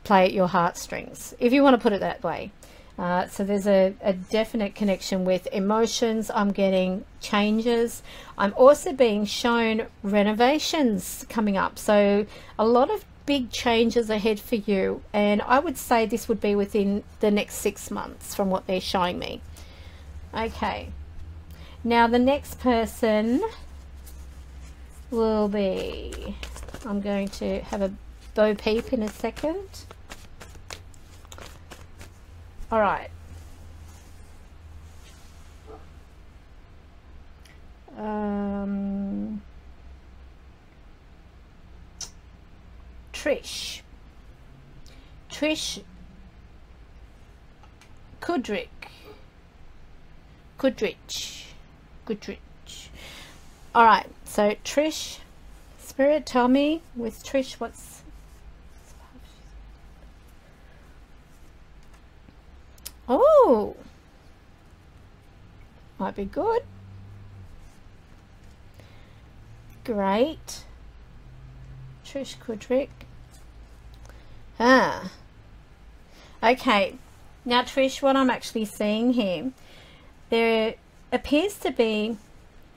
play at your heartstrings, if you want to put it that way. So there's a definite connection with emotions. I'm getting changes. I'm also being shown renovations coming up. So a lot of big changes ahead for you. And I would say this would be within the next 6 months from what they're showing me. Okay. Now the next person will be, I'm going to have a Bo Peep in a second. All right. Trish Goodrich. All right, so Trish, Spirit, tell me with Trish, what's... Oh, might be good. Great. Trish Kudrick. Okay. Now, Trish, what I'm actually seeing here, there appears to be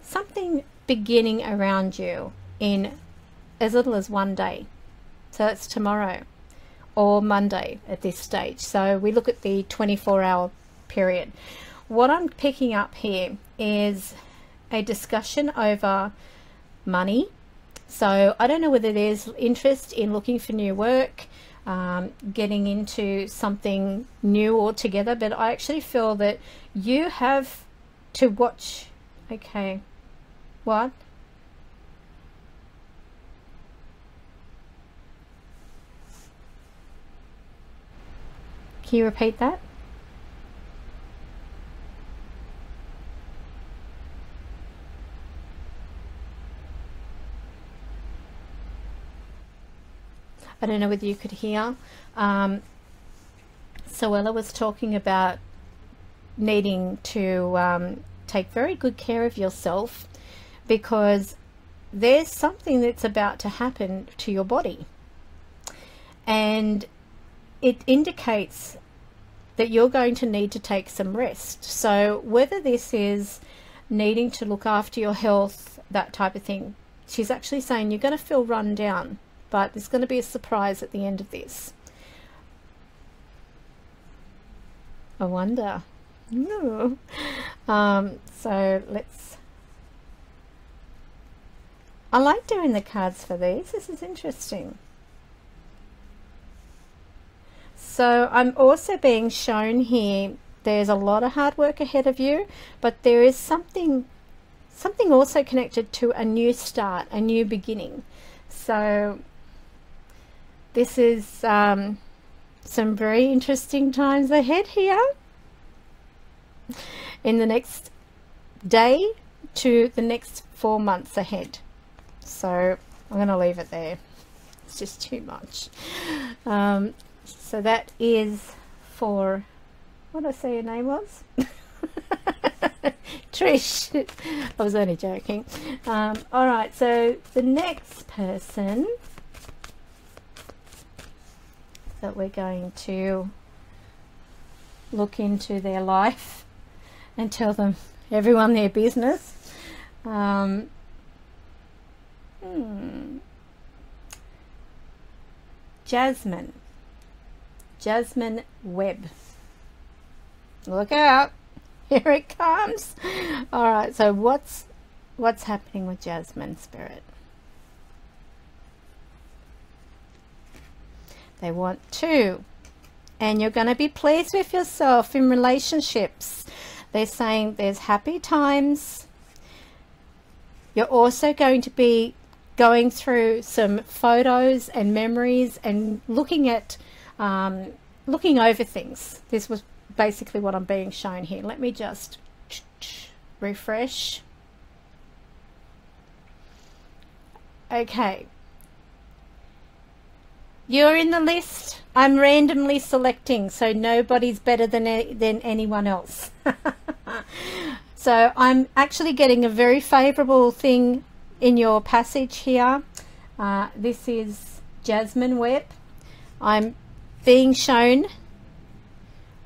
something beginning around you in as little as one day. So it's tomorrow or Monday at this stage. So we look at the 24-hour period. What I'm picking up here is a discussion over money. So I don't know whether there's interest in looking for new work, getting into something new altogether, but I actually feel that you have to watch. Okay, what? Can you repeat that? I don't know whether you could hear. Soella was talking about needing to take very good care of yourself, because there's something that's about to happen to your body, and it indicates that you're going to need to take some rest. So whether this is needing to look after your health, that type of thing, she's actually saying you're going to feel run down, but there's going to be a surprise at the end of this. I wonder. No. So let's... I like doing the cards for these. This is interesting. So I'm also being shown here, there's a lot of hard work ahead of you, but there is something also connected to a new start, a new beginning. So this is some very interesting times ahead here in the next day to the next 4 months ahead. So I'm going to leave it there. It's just too much. So that is for, what did I say your name was? Trish. I was only joking. All right, so the next person that we're going to look into their life and tell them everyone their business. Jasmine Webb. Look out. Here it comes. All right, so what's happening with Jasmine, Spirit? They want to, and you're going to be pleased with yourself in relationships. They're saying there's happy times. You're also going to be going through some photos and memories and looking at looking over things. This was basically what I'm being shown here. Let me just refresh. Okay, you're in the list. I'm randomly selecting, so nobody's better than anyone else. So I'm actually getting a very favorable thing in your passage here. This is Jasmine Webb. I'm being shown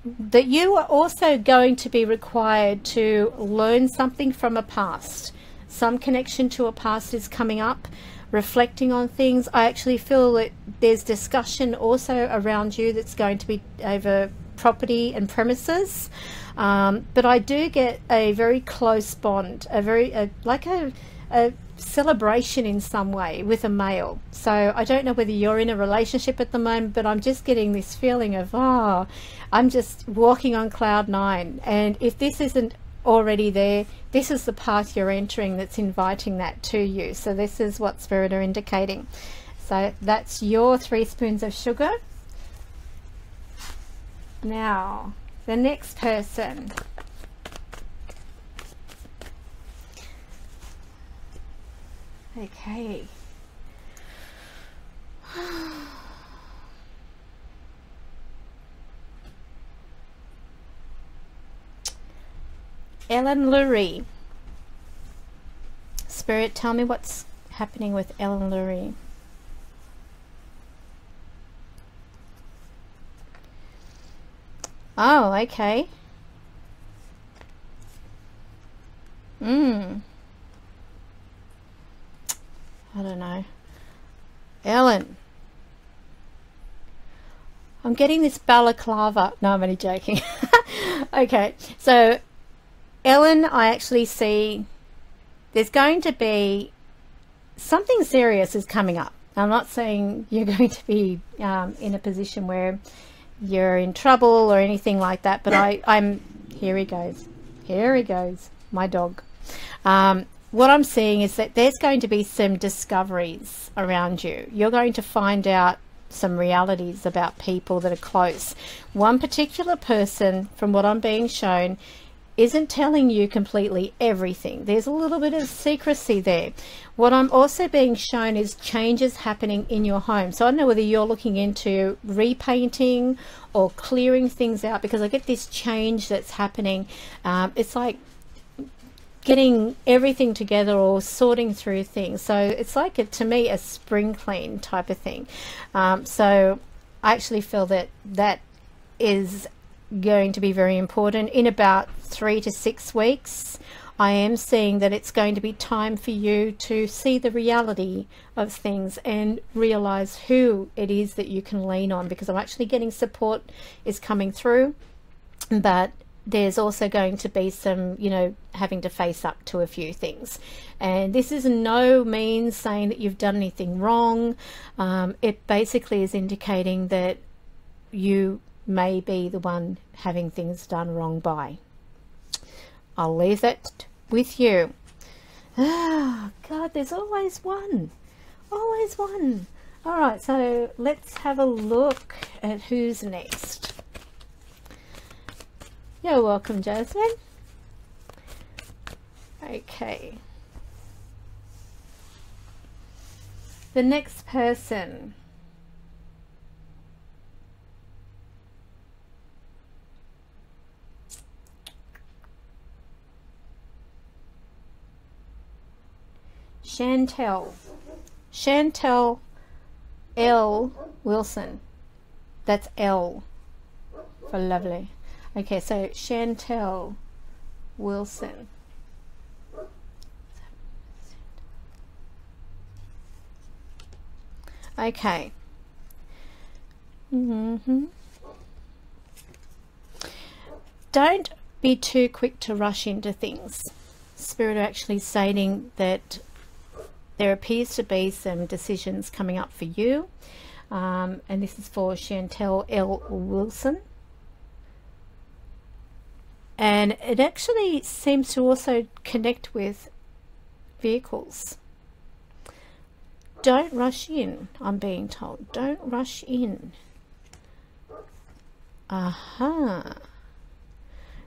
that you are also going to be required to learn something from a past. Some connection to a past is coming up, reflecting on things. I actually feel that there's discussion also around you that's going to be over property and premises, but I do get a very close bond, like a celebration in some way with a male. So I don't know whether you're in a relationship at the moment, but I'm just getting this feeling of, I'm just walking on cloud 9. And if this isn't already there. This is the path you're entering that's inviting that to you. So this is what Spirit are indicating. So that's your 3 spoons of sugar. Now, the next person. Okay. Ellen Lurie. Spirit, tell me what's happening with Ellen Lurie. Oh, okay. I don't know. Ellen. I'm getting this balaclava. No, I'm only joking. Okay, so Ellen, I actually see there's going to be something serious is coming up. I'm not saying you're going to be in a position where you're in trouble or anything like that, but I'm here he goes, my dog. What I'm seeing is that there's going to be some discoveries around you. You're going to find out some realities about people that are close. One particular person, from what I'm being shown, isn't telling you completely everything. There's a little bit of secrecy there. What I'm also being shown is changes happening in your home. So I don't know whether you're looking into repainting or clearing things out, because I get this change that's happening. It's like getting everything together or sorting through things. So it's like, to me, a spring clean type of thing. So I actually feel that that is going to be very important. In about 3 to 6 weeks, I am seeing that it's going to be time for you to see the reality of things and realize who it is that you can lean on, because I'm actually getting support is coming through, but there's also going to be some, you know, having to face up to a few things. And this is no means saying that you've done anything wrong. It basically is indicating that you may be the one having things done wrong by. I'll leave that with you. Oh God, there's always one. Always one. All right, so let's have a look at who's next. You're welcome, Jasmine. Okay. The next person. Chantel L. Wilson. That's L for lovely. Okay, so Chantel Wilson. Okay. Don't be too quick to rush into things. Spirit are actually stating that there appears to be some decisions coming up for you, and this is for Chantel L. Wilson. And it actually seems to also connect with vehicles. Don't rush in, I'm being told. Don't rush in. Aha.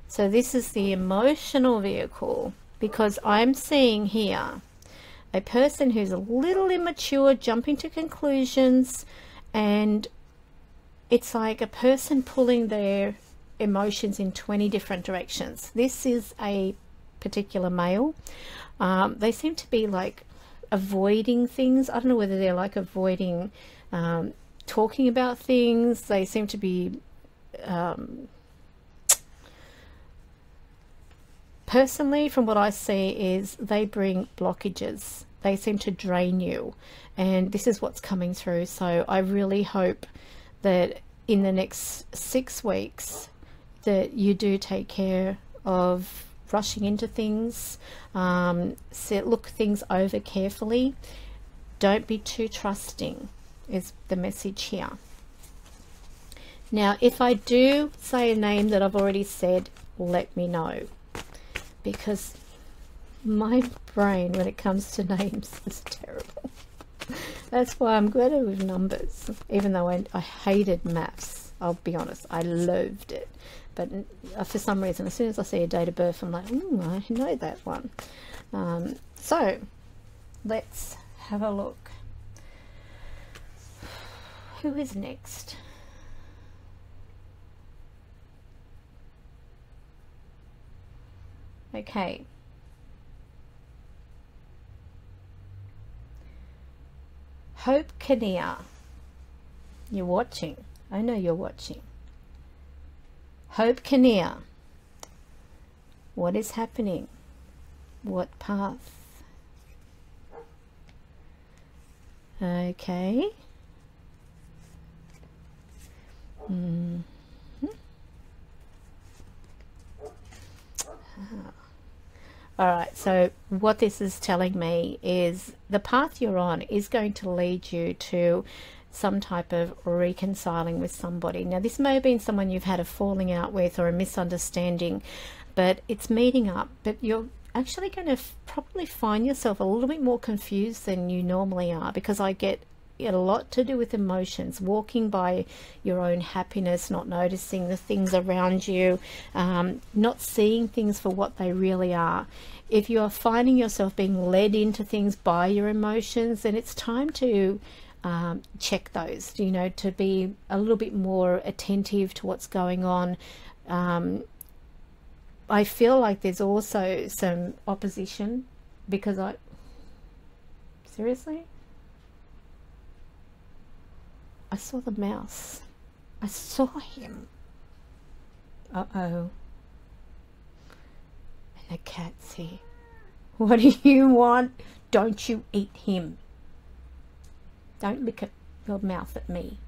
So this is the emotional vehicle, because I'm seeing here a person who's a little immature, jumping to conclusions, and it's like a person pulling their emotions in 20 different directions. This is a particular male. They seem to be like avoiding things. I don't know whether they're like avoiding talking about things. They seem to be personally, from what I see, is they bring blockages. They seem to drain you, and this is what's coming through. So I really hope that in the next 6 weeks that you do take care of rushing into things. Look things over carefully. Don't be too trusting is the message here. Now, if I do say a name that I've already said, let me know. because my brain when it comes to names is terrible. That's why I'm good with numbers, even though I hated maths. I'll be honest, I loathed it. But for some reason, as soon as I see a date of birth, I'm like, I know that one. So let's have a look. Who is next? Okay. Hope Kinnear. You're watching. I know you're watching. Hope Kinnear. What is happening? What path? Okay. Alright, so what this is telling me is the path you're on is going to lead you to some type of reconciling with somebody. Now, this may have been someone you've had a falling out with or a misunderstanding, but it's meeting up. But you're actually going to probably find yourself a little bit more confused than you normally are, because I get a lot to do with emotions, walking by your own happiness, not noticing the things around you, not seeing things for what they really are. If you are finding yourself being led into things by your emotions, then it's time to check those, you know, to be a little bit more attentive to what's going on. I feel like there's also some opposition, because seriously? I saw the mouse. I saw him. Uh-oh. And the cat's here. What do you want? Don't you eat him. Don't lick your mouth at me.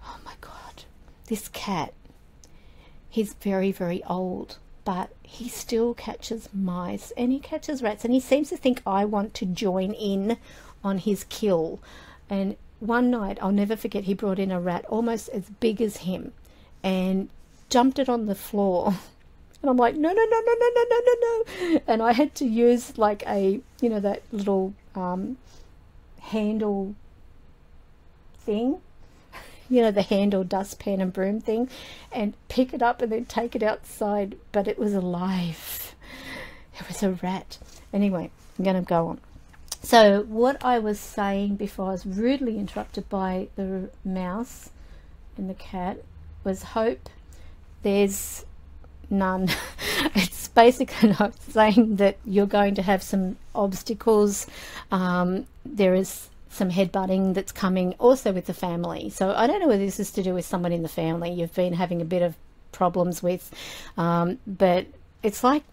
Oh my God. This cat, he's very, very old, but he still catches mice and he catches rats, and he seems to think I want to join in on his kill. And one night, I'll never forget, he brought in a rat almost as big as him and jumped it on the floor. And I'm like, no, no, no, no, no, no, no, no, no. And I had to use like a, you know, that little handle thing, you know, the handle dustpan and broom thing, and pick it up and then take it outside. But it was alive. It was a rat. Anyway, I'm going to go on. So what I was saying before I was rudely interrupted by the mouse and the cat was hope. There's none. It's basically not saying that you're going to have some obstacles. There is some headbutting that's coming also with the family. So I don't know whether this is to do with someone in the family you've been having a bit of problems with, but it's like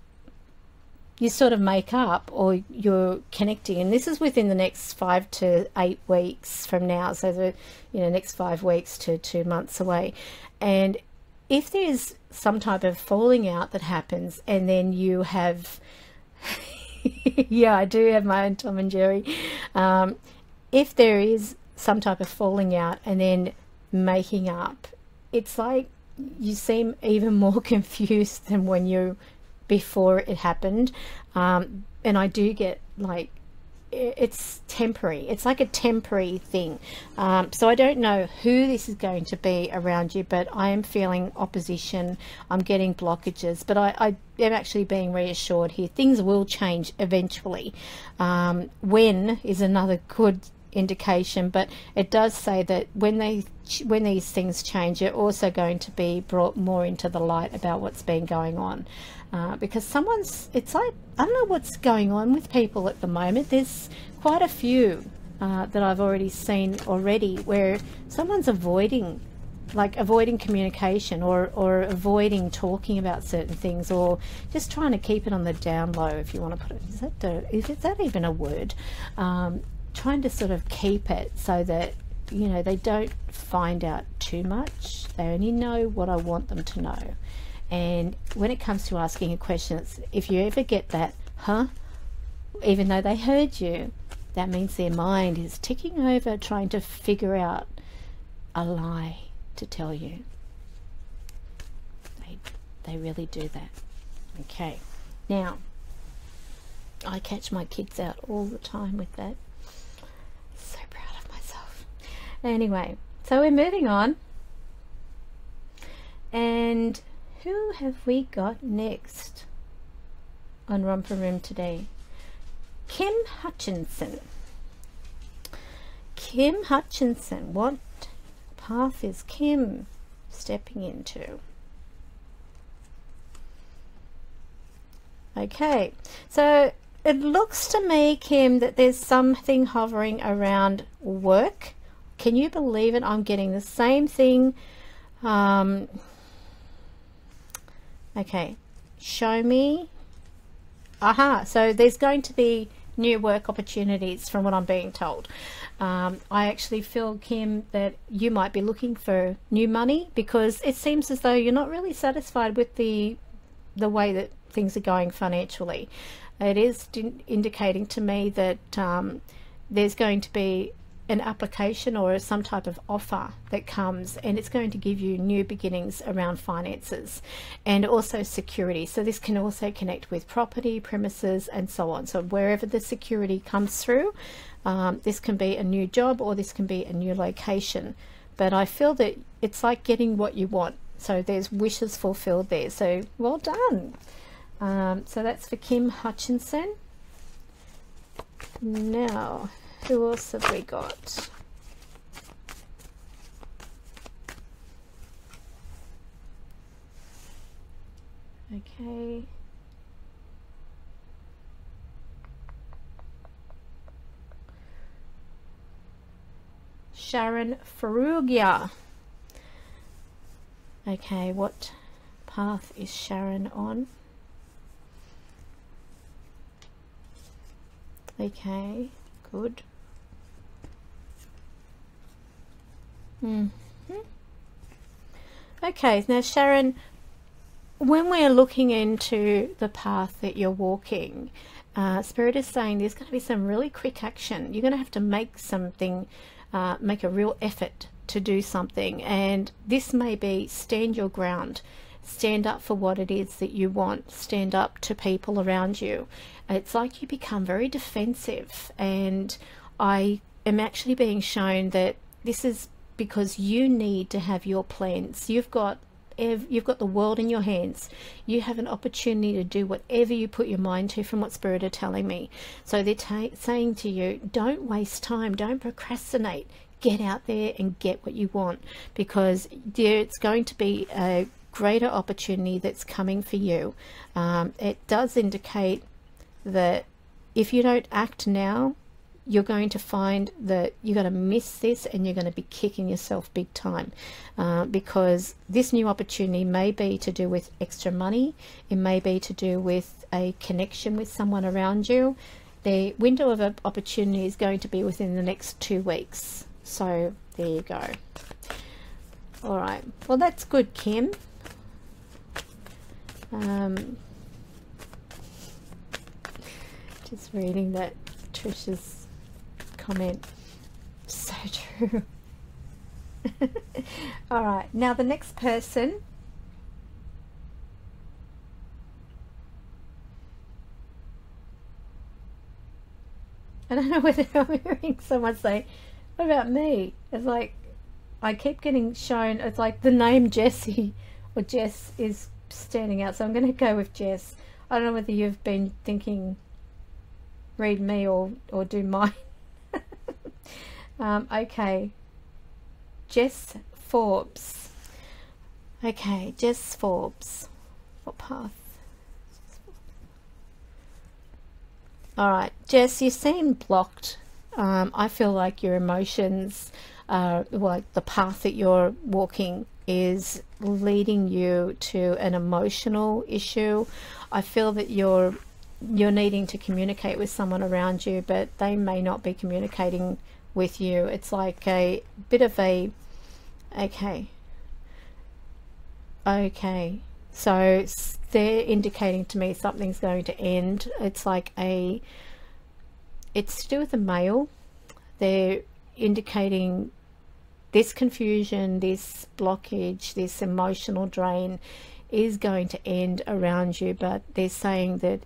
you sort of make up, or you're connecting, and this is within the next 5 to 8 weeks from now, so the next 5 weeks to 2 months away. And if there's some type of falling out that happens, and then you have yeah, I do have my own Tom and Jerry. If there is some type of falling out and then making up, it's like you seem even more confused than when you before it happened. And I do get like, it's temporary. It's like a temporary thing. So I don't know who this is going to be around you, but I am feeling opposition. I'm getting blockages, but I am actually being reassured here. Things will change eventually. When is another good indication, but it does say that when these things change, you're also going to be brought more into the light about what's been going on. Because it's like, I don't know what's going on with people at the moment. There's quite a few that I've already seen already where someone's avoiding communication, or avoiding talking about certain things, or just trying to keep it on the down low, if you want to put it. Is that even a word? Trying to sort of keep it so that, they don't find out too much. They only know what I want them to know. And when it comes to asking a question, if you ever get that, even though they heard you, that means their mind is ticking over, trying to figure out a lie to tell you. They really do that. Okay. Now, I catch my kids out all the time with that. So proud of myself. Anyway, so we're moving on. And who have we got next on Romper Room today? Kim Hutchinson. Kim Hutchinson. What path is Kim stepping into? Okay, so it looks to me, Kim, that there's something hovering around work. Can you believe it? I'm getting the same thing. Okay, show me. Aha, so there's going to be new work opportunities from what I'm being told. I actually feel, Kim, that you might be looking for new money, because it seems as though you're not really satisfied with the way that things are going financially. It is indicating to me that there's going to be an application or some type of offer that comes, and it's going to give you new beginnings around finances and also security. So this can also connect with property, premises, and so on. So wherever the security comes through, this can be a new job or this can be a new location. But I feel that it's like getting what you want. So there's wishes fulfilled there. So well done. So that's for Kim Hutchinson. Now, who else have we got? Okay. Sharon Ferrugia. Okay, what path is Sharon on? Okay, good. Okay, now Sharon, when we're looking into the path that you're walking, Spirit is saying there's going to be some really quick action. You're going to have to make something, make a real effort to do something, and this may be stand your ground. Stand up for what it is that you want. Stand up to people around you. It's like you become very defensive, and I am actually being shown that this is because you need to have your plans. You've got the world in your hands. You have an opportunity to do whatever you put your mind to, from what Spirit are telling me. So they're saying to you, don't waste time, don't procrastinate. Get out there and get what you want, because it's going to be a greater opportunity that's coming for you. It does indicate that if you don't act now, you're going to find that you're going to miss this and you're going to be kicking yourself big time, because this new opportunity may be to do with extra money. It may be to do with a connection with someone around you. The window of opportunity is going to be within the next 2 weeks. So there you go. All right, well, that's good, Kim. Just reading that Trisha's comment. So true. All right, now the next person. I don't know whether I'm hearing someone say, what about me? It's like I keep getting shown, it's like the name Jessie or Jess is standing out, so I'm going to go with Jess. I don't know whether you've been thinking read me or do mine. Okay, Jess Forbes. Okay, Jess Forbes. What path? All right, Jess, you seem blocked. I feel like your emotions, like the path that you're walking is leading you to an emotional issue. I feel that you're needing to communicate with someone around you, but they may not be communicating with you. It's like a bit of a okay, so they're indicating to me something's going to end. It's like it's to do with the male. They're indicating this confusion, this blockage, this emotional drain is going to end around you, but they're saying that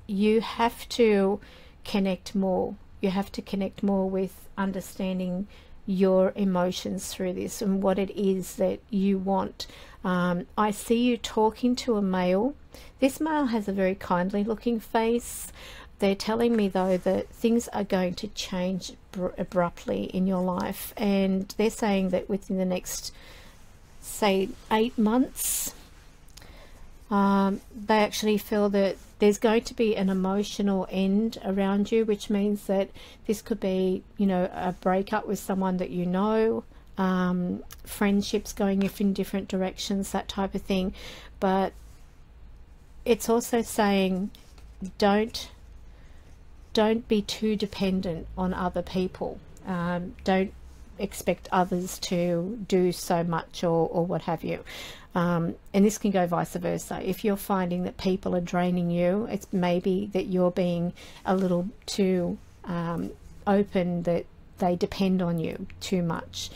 you have to connect more. You have to connect more with understanding your emotions through this and what it is that you want. I see you talking to a male. This male has a very kindly looking face. They're telling me though that things are going to change abruptly in your life, and they're saying that within the next, say, 8 months, they actually feel that there's going to be an emotional end around you, which means that this could be, you know, a breakup with someone that you know, friendships going off in different directions, that type of thing. But it's also saying don't be too dependent on other people. Don't expect others to do so much or what have you. And this can go vice versa. If you're finding that people are draining you, it's maybe that you're being a little too open, that they depend on you too much.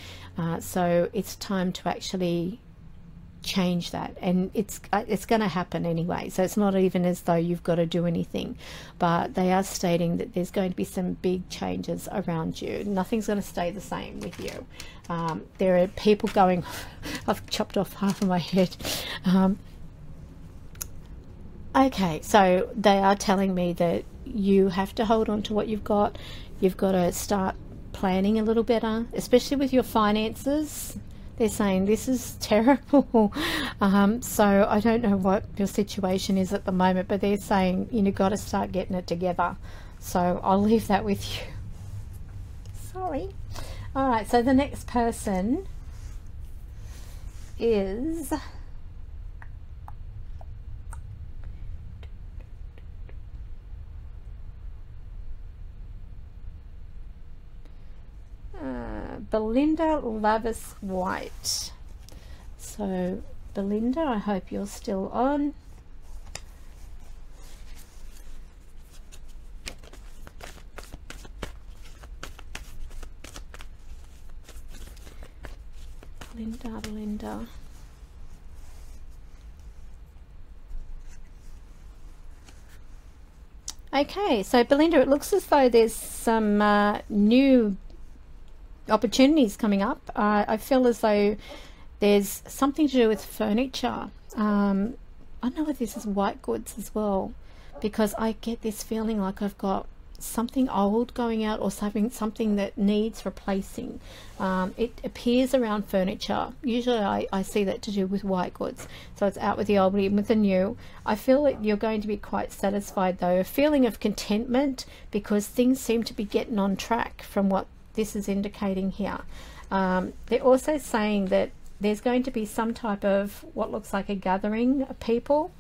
So it's time to actually change that, and it's going to happen anyway, so it's not even as though you've got to do anything, but they are stating that there's going to be some big changes around you. Nothing's going to stay the same with you. There are people going I've chopped off half of my head. Okay, so they are telling me that you have to hold on to what you've got. You've got to start planning a little better, especially with your finances. They're saying this is terrible. So I don't know what your situation is at the moment, but they're saying you've got to start getting it together. So I'll leave that with you. Sorry. All right, so the next person is Belinda Lavis White. So Belinda, I hope you're still on. Belinda. Okay, so Belinda, it looks as though there's some new opportunities coming up. I feel as though there's something to do with furniture. I don't know if this is white goods as well, because I get this feeling like I've got something old going out, or something that needs replacing. It appears around furniture. Usually I see that to do with white goods, so it's out with the old, in with the new. I feel that you're going to be quite satisfied though, a feeling of contentment, because things seem to be getting on track from what this is indicating here. They're also saying that there's going to be some type of what looks like a gathering of people.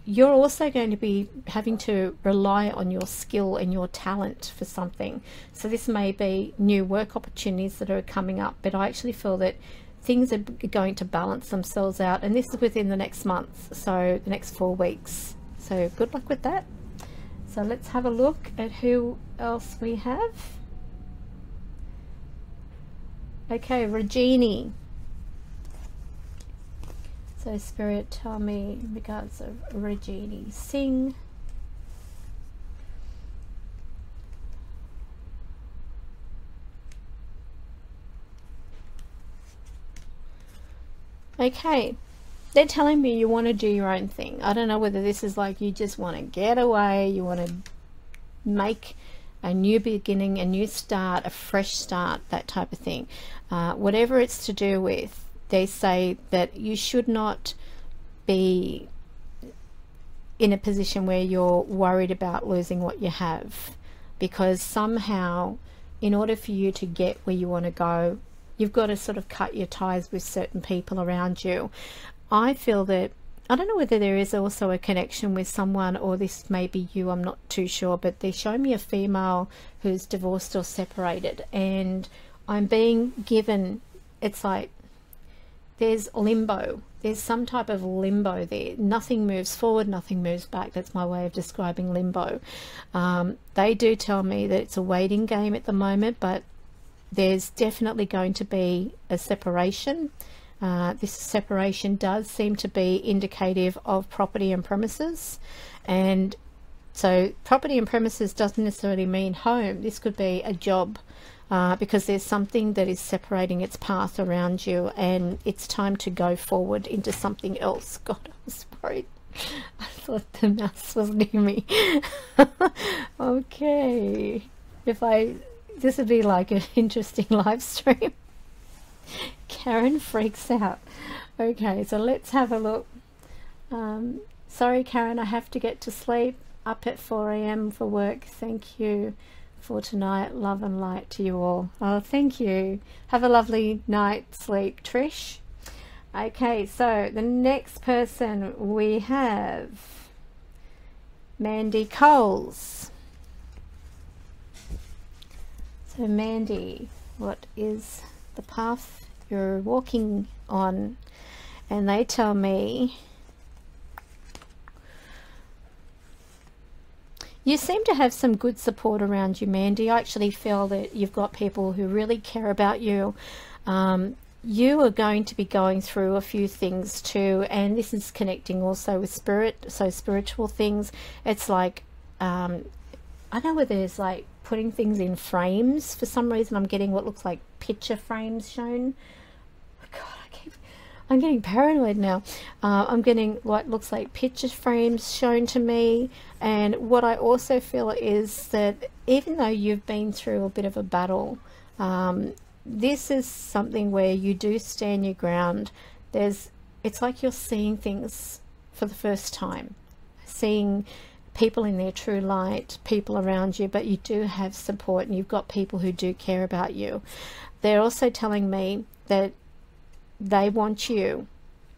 You're also going to be having to rely on your skill and your talent for something. So this may be new work opportunities that are coming up, but I actually feel that things are going to balance themselves out, and this is within the next month, so the next 4 weeks. So good luck with that. So let's have a look at who else we have. Okay, Regini. So Spirit, tell me in regards of Regini Singh. Okay, they're telling me you want to do your own thing. I don't know whether this is like you just want to get away, you want to make a new beginning, a new start, a fresh start, that type of thing. Whatever it's to do with, they say that you should not be in a position where you're worried about losing what you have, because somehow in order for you to get where you want to go, you've got to sort of cut your ties with certain people around you. I feel that, I don't know whether there is also a connection with someone, or this may be you, I'm not too sure, but they show me a female who's divorced or separated, and I'm being given, it's like there's limbo. There's some type of limbo there. Nothing moves forward, nothing moves back. That's my way of describing limbo. They do tell me that it's a waiting game at the moment, but there's definitely going to be a separation. This separation does seem to be indicative of property and premises, and so property and premises doesn't necessarily mean home. This could be a job, because there's something that is separating its path around you, and it's time to go forward into something else. God, I was worried. I thought the mouse was near me. Okay, this would be like an interesting live stream. Karen freaks out. Okay, so let's have a look. Sorry Karen, I have to get to sleep. Up at 4 AM for work. Thank you for tonight. Love and light to you all. Oh, thank you. Have a lovely night's sleep, Trish. Okay, so the next person we have Mandy Coles. So Mandy, what is the path you're walking on? And they tell me you seem to have some good support around you, Mandy. I actually feel that you've got people who really care about you. You are going to be going through a few things too, and this is connecting also with spirit, so spiritual things. It's like, I know where there's like putting things in frames. For some reason I'm getting what looks like picture frames shown. God, I'm getting paranoid now. I'm getting what looks like picture frames shown to me, and what I also feel is that even though you've been through a bit of a battle, this is something where you do stand your ground. It's like you're seeing things for the first time, seeing people in their true light, people around you, but you do have support and you've got people who do care about you. They're also telling me that they want you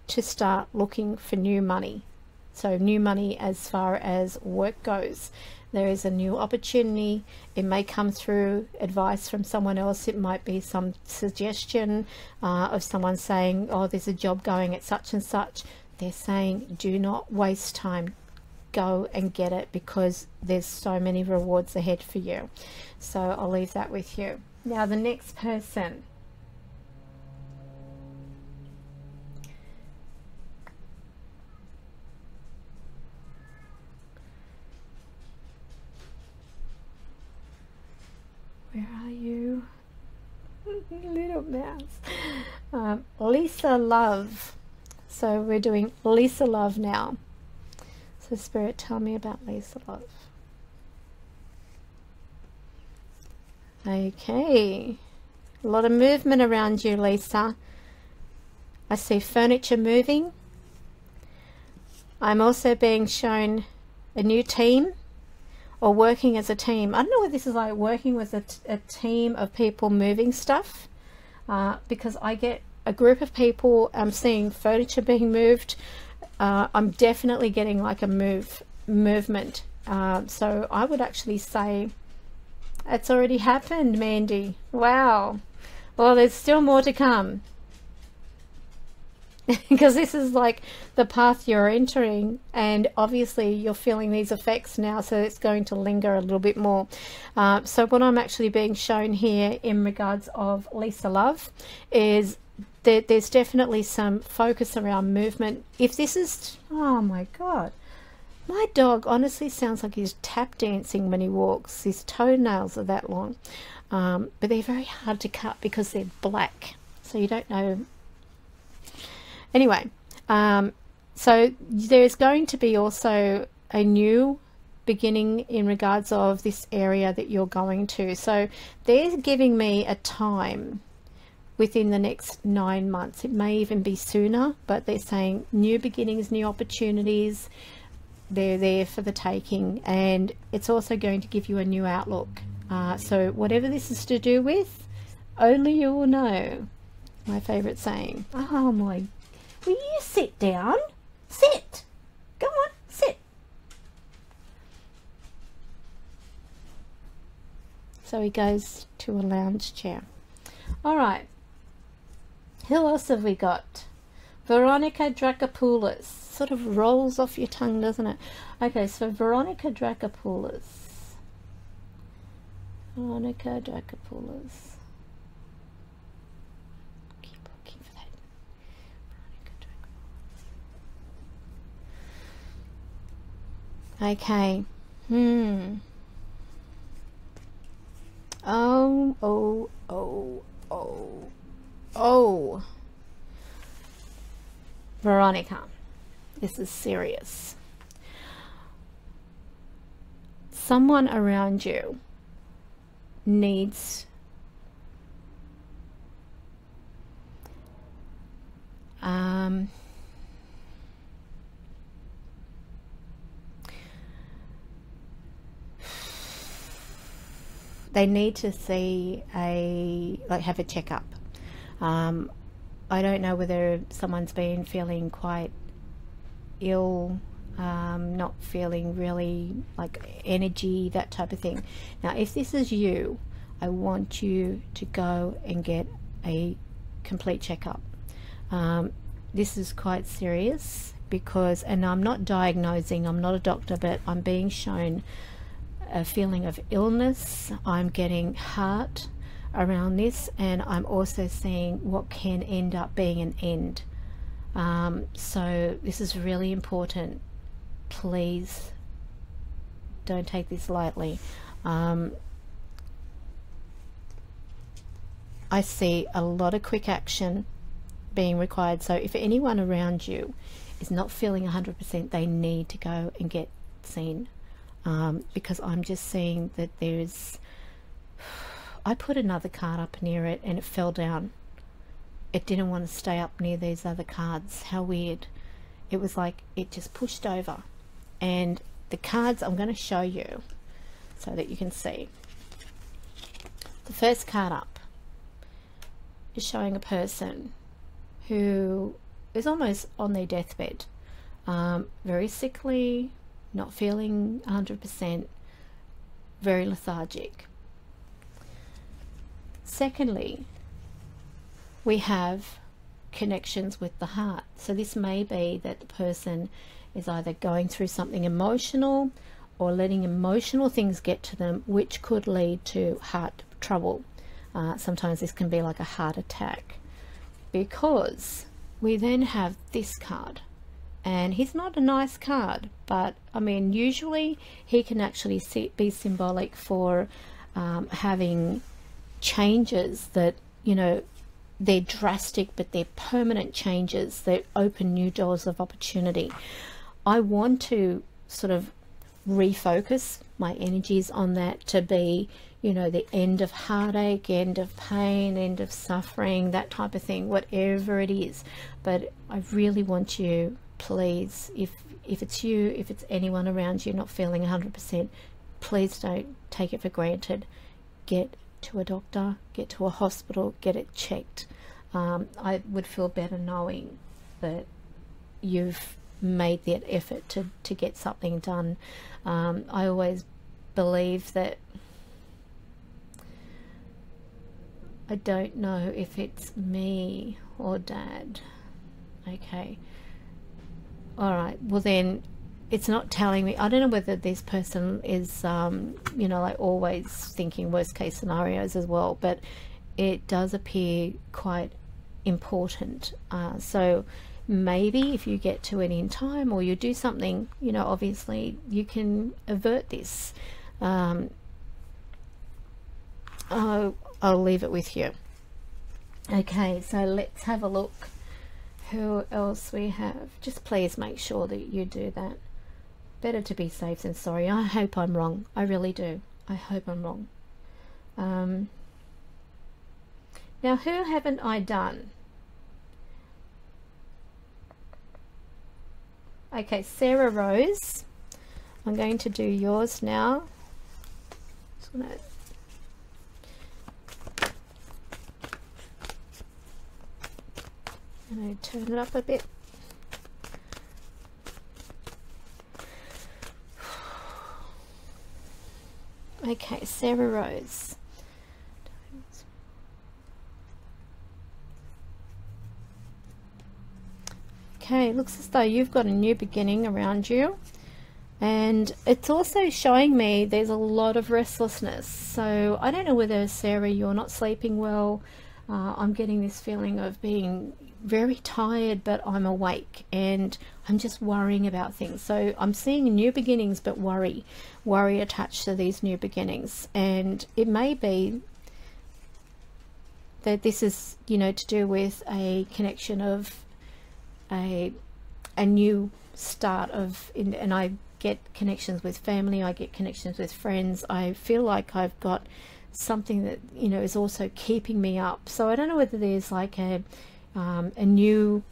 to start looking for new money. So new money as far as work goes. There is a new opportunity. It may come through advice from someone else. It might be some suggestion of someone saying, oh, there's a job going at such and such. They're saying, do not waste time. Go and get it, because there's so many rewards ahead for you. So I'll leave that with you. Now the next person. Where are you? Little mouse. Lisa Love. So we're doing Lisa Love now. So Spirit, tell me about Lisa Love. Okay. A lot of movement around you, Lisa. I see furniture moving. I'm also being shown a new team, or working as a team. I don't know whether this is like working with a team of people moving stuff, because I get a group of people. I'm seeing furniture being moved. I'm definitely getting like a movement. So I would actually say it's already happened, Mandy. Wow. Well, there's still more to come. Because this is like the path you're entering, and obviously you're feeling these effects now, so it's going to linger a little bit more. So what I'm actually being shown here in regards of Lisa Love is that there's definitely some focus around movement. If this is, oh my God, my dog honestly sounds like he's tap dancing when he walks. His toenails are that long, but they're very hard to cut because they're black, so you don't know. Anyway, so there's going to be also a new beginning in regards of this area that you're going to. So they're giving me a time within the next 9 months. It may even be sooner, but they're saying new beginnings, new opportunities. They're there for the taking, and it's also going to give you a new outlook. So whatever this is to do with, only you will know. My favorite saying. Oh my, will you sit down? Sit. Go on, sit. So he goes to a lounge chair. All right. Who else have we got? Veronica Dracopoulos. Sort of rolls off your tongue, doesn't it? Okay, so Veronica Dracopoulos. Veronica Dracopoulos. Okay. Oh. Veronica, this is serious. Someone around you needs they need to see have a checkup. I don't know whether someone's been feeling quite ill, not feeling really like energy, that type of thing. Now, if this is you, I want you to go and get a complete checkup. This is quite serious because, and I'm not diagnosing, I'm not a doctor, but I'm being shown a feeling of illness. I'm getting heart around this, and I'm also seeing what can end up being an end. So this is really important. Please don't take this lightly. I see a lot of quick action being required. So if anyone around you is not feeling 100%, they need to go and get seen, because I'm just seeing that there's, I put another card up near it and it fell down. It didn't want to stay up near these other cards. How weird. It was like it just pushed over. And the cards I'm going to show you so that you can see. The first card up is showing a person who is almost on their deathbed. Very sickly, not feeling 100%, very lethargic. Secondly, we have connections with the heart. So this may be that the person is either going through something emotional or letting emotional things get to them, which could lead to heart trouble. Sometimes this can be like a heart attack, because we then have this card, and he's not a nice card, but I mean, usually he can actually be symbolic for having changes that, you know, they're drastic, but they're permanent changes that open new doors of opportunity. I want to sort of refocus my energies on that to be, you know, the end of heartache, end of pain, end of suffering, that type of thing, whatever it is. But I really want you, please, if it's you, if it's anyone around you not feeling 100%, please don't take it for granted. Get to a doctor, get to a hospital, get it checked. I would feel better knowing that you've made that effort to get something done. I always believe that, I don't know if it's me or Dad. Okay, all right, well then it's not telling me. I don't know whether this person is you know, like always thinking worst case scenarios as well, but it does appear quite important. So maybe if you get to it in time, or you do something, you know, obviously you can avert this. I'll leave it with you. Okay, so let's have a look who else we have. Just please make sure that you do that. Better to be safe than sorry. I hope I'm wrong. I really do. I hope I'm wrong. Now, who haven't I done? Okay, Sarah Rose. I'm going to do yours now. Just gonna turn it up a bit. Okay, Sarah Rose. Okay, looks as though you've got a new beginning around you, and it's also showing me there's a lot of restlessness. So I don't know whether, Sarah, you're not sleeping well, I'm getting this feeling of being very tired, but I'm awake and I'm just worrying about things. So I'm seeing new beginnings, but worry attached to these new beginnings. And it may be that this is, you know, to do with a connection of a new start of, and I get connections with family, I get connections with friends. I feel like I've got something that, you know, is also keeping me up. So I don't know whether there's like a new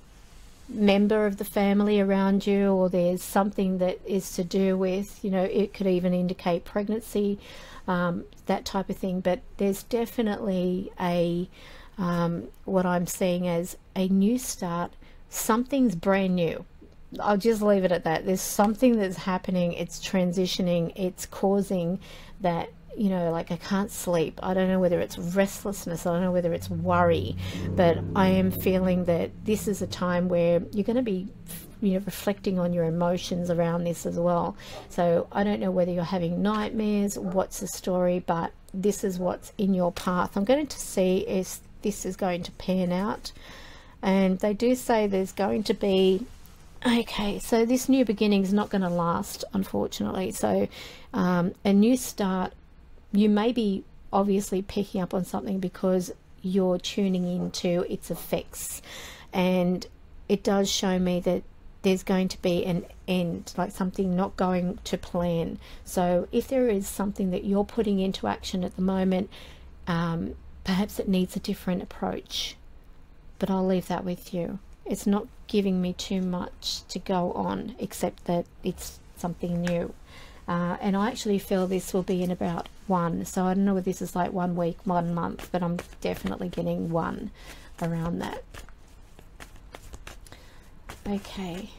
member of the family around you, or there's something that is to do with, you know, it could even indicate pregnancy, that type of thing. But there's definitely a what I'm seeing as a new start. Something's brand new. I'll just leave it at that. There's something that's happening, it's transitioning, it's causing that, you know, like I can't sleep. I don't know whether it's restlessness, I don't know whether it's worry, but I am feeling that this is a time where you're going to be, you know, reflecting on your emotions around this as well. So I don't know whether you're having nightmares, what's the story, but this is what's in your path. I'm going to see if this is going to pan out. And they do say there's going to be, okay, so this new beginning is not going to last, unfortunately. So a new start, you may be obviously picking up on something because you're tuning into its effects, and it does show me that there's going to be an end, like something not going to plan. So if there is something that you're putting into action at the moment, perhaps it needs a different approach, but I'll leave that with you. It's not giving me too much to go on, except that it's something new. And I actually feel this will be in about one. So I don't know whether this is like 1 week, 1 month, but I'm definitely getting one around that. Okay.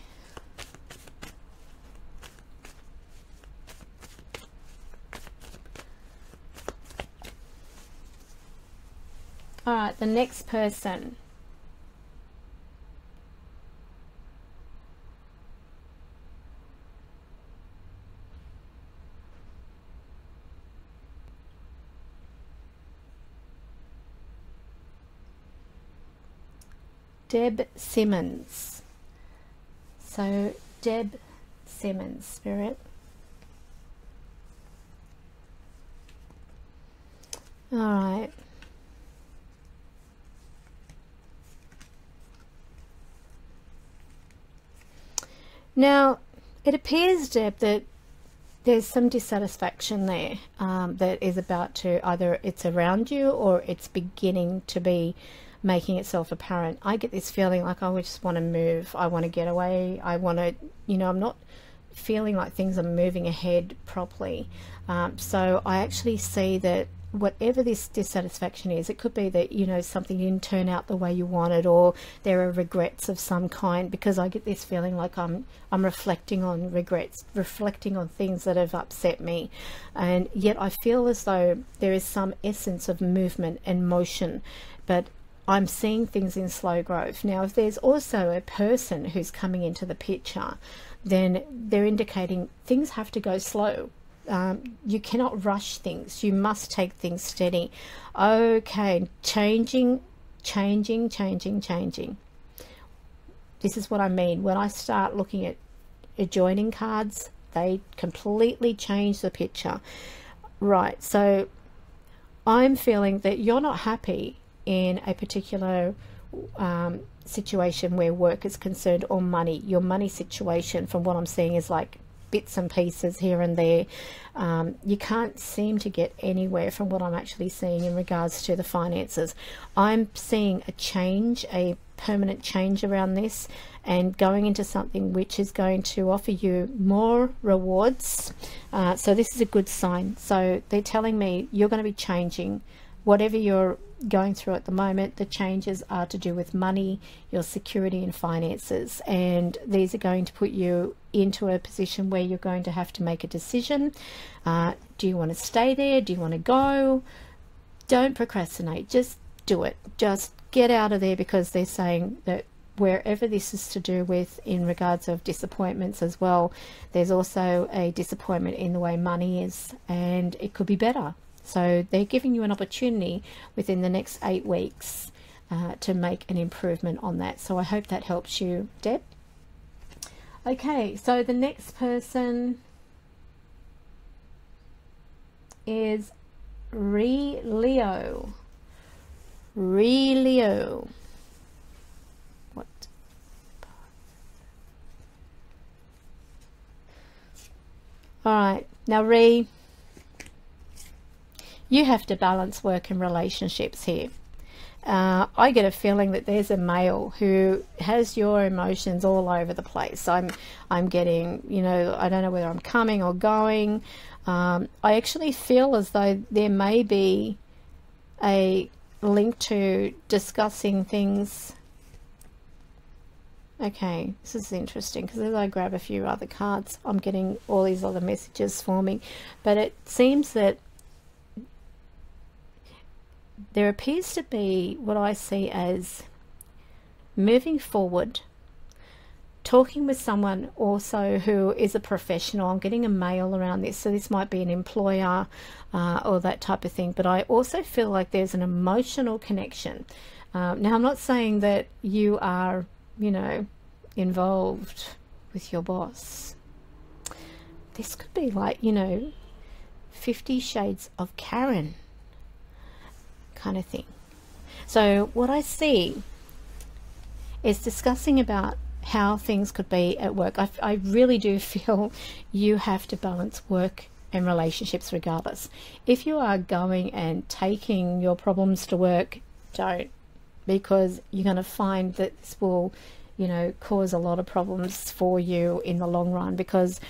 All right, the next person. Deb Simmons. So Deb Simmons, Spirit. All right. Now, it appears, Deb, that there's some dissatisfaction there that is about to, either it's around you or it's beginning to be making itself apparent. I get this feeling like I just want to move. I want to get away. I want to, you know, I'm not feeling like things are moving ahead properly. So I actually see that whatever this dissatisfaction is, it could be that, you know, something didn't turn out the way you wanted, or there are regrets of some kind, because I get this feeling like I'm reflecting on regrets, reflecting on things that have upset me, and yet I feel as though there is some essence of movement and motion, but I'm seeing things in slow growth. Now, if there's also a person who's coming into the picture, then they're indicating things have to go slow. You cannot rush things. You must take things steady. Okay, changing. This is what I mean. When I start looking at adjoining cards, they completely change the picture. Right, so I'm feeling that you're not happy in a particular situation where work is concerned, or money. Your money situation, from what I'm seeing, is like bits and pieces here and there. You can't seem to get anywhere from what I'm actually seeing in regards to the finances. I'm seeing a change, a permanent change around this, and going into something which is going to offer you more rewards. So this is a good sign. So they're telling me you're going to be changing. Whatever you're going through at the moment, the changes are to do with money, your security and finances, and these are going to put you into a position where you're going to have to make a decision. Do you want to stay there? Do you want to go? Don't procrastinate, just do it. Just get out of there, because they're saying that wherever this is to do with in regards of disappointments as well, there's also a disappointment in the way money is, and it could be better. So they're giving you an opportunity within the next 8 weeks to make an improvement on that. So I hope that helps you, Deb. Okay, so the next person is Leo. Leo. What? All right, now you have to balance work and relationships here. I get a feeling that there's a male who has your emotions all over the place. I'm getting, you know, I don't know whether I'm coming or going. I actually feel as though there may be a link to discussing things. Okay, this is interesting, because as I grab a few other cards, I'm getting all these other messages forming. But it seems that there appears to be what I see as moving forward, talking with someone also who is a professional. I'm getting a male around this, so this might be an employer or that type of thing. But I also feel like there's an emotional connection. Now, I'm not saying that you are, you know, involved with your boss. This could be like, you know, 50 Shades of Karen kind of thing. So what I see is discussing about how things could be at work. I really do feel you have to balance work and relationships regardless. If you are going and taking your problems to work, don't, because you're going to find that this will, you know, cause a lot of problems for you in the long run, because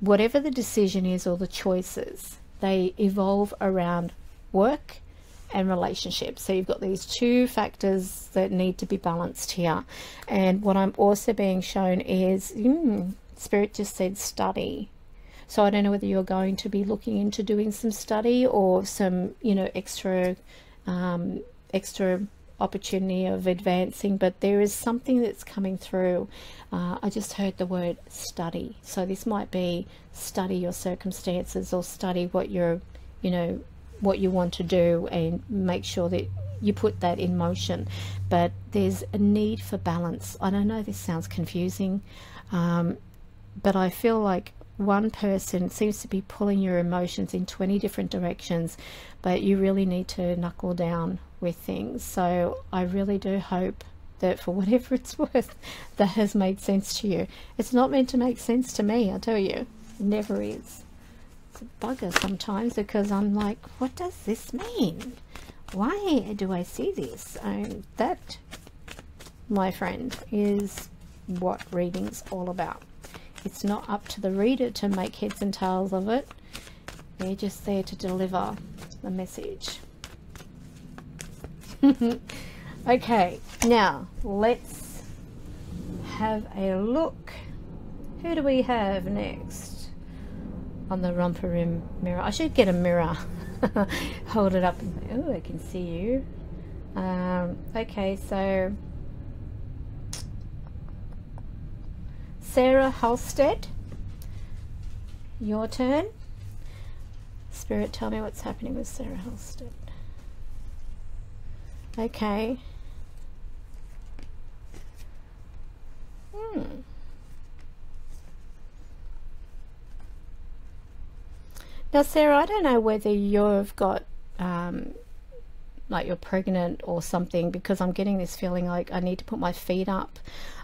whatever the decision is or the choices, they evolve around work and relationships. So you've got these two factors that need to be balanced here. And what I'm also being shown is Spirit just said study. So I don't know whether you're going to be looking into doing some study or some, you know, extra opportunity of advancing, but there is something that's coming through. I just heard the word study. So this might be study your circumstances, or study what you're, you know, what you want to do, and make sure that you put that in motion. But there's a need for balance. I don't know, this sounds confusing, but I feel like one person seems to be pulling your emotions in 20 different directions, but you really need to knuckle down with things. So I really do hope that for whatever it's worth, that has made sense to you. It's not meant to make sense to me, I tell you. It never is. It's a bugger sometimes, because I'm like, what does this mean? Why do I see this? That, my friend, is what reading's all about. It's not up to the reader to make heads and tails of it. They're just there to deliver the message. Okay, now let's have a look. Who do we have next on the romper room mirror? I should get a mirror. Hold it up. Oh, I can see you. Okay, so Sharra Artz, your turn. Spirit, tell me what's happening with Sharra Artz. Okay. Now, Sarah, I don't know whether you've got like you're pregnant or something, because I'm getting this feeling like I need to put my feet up.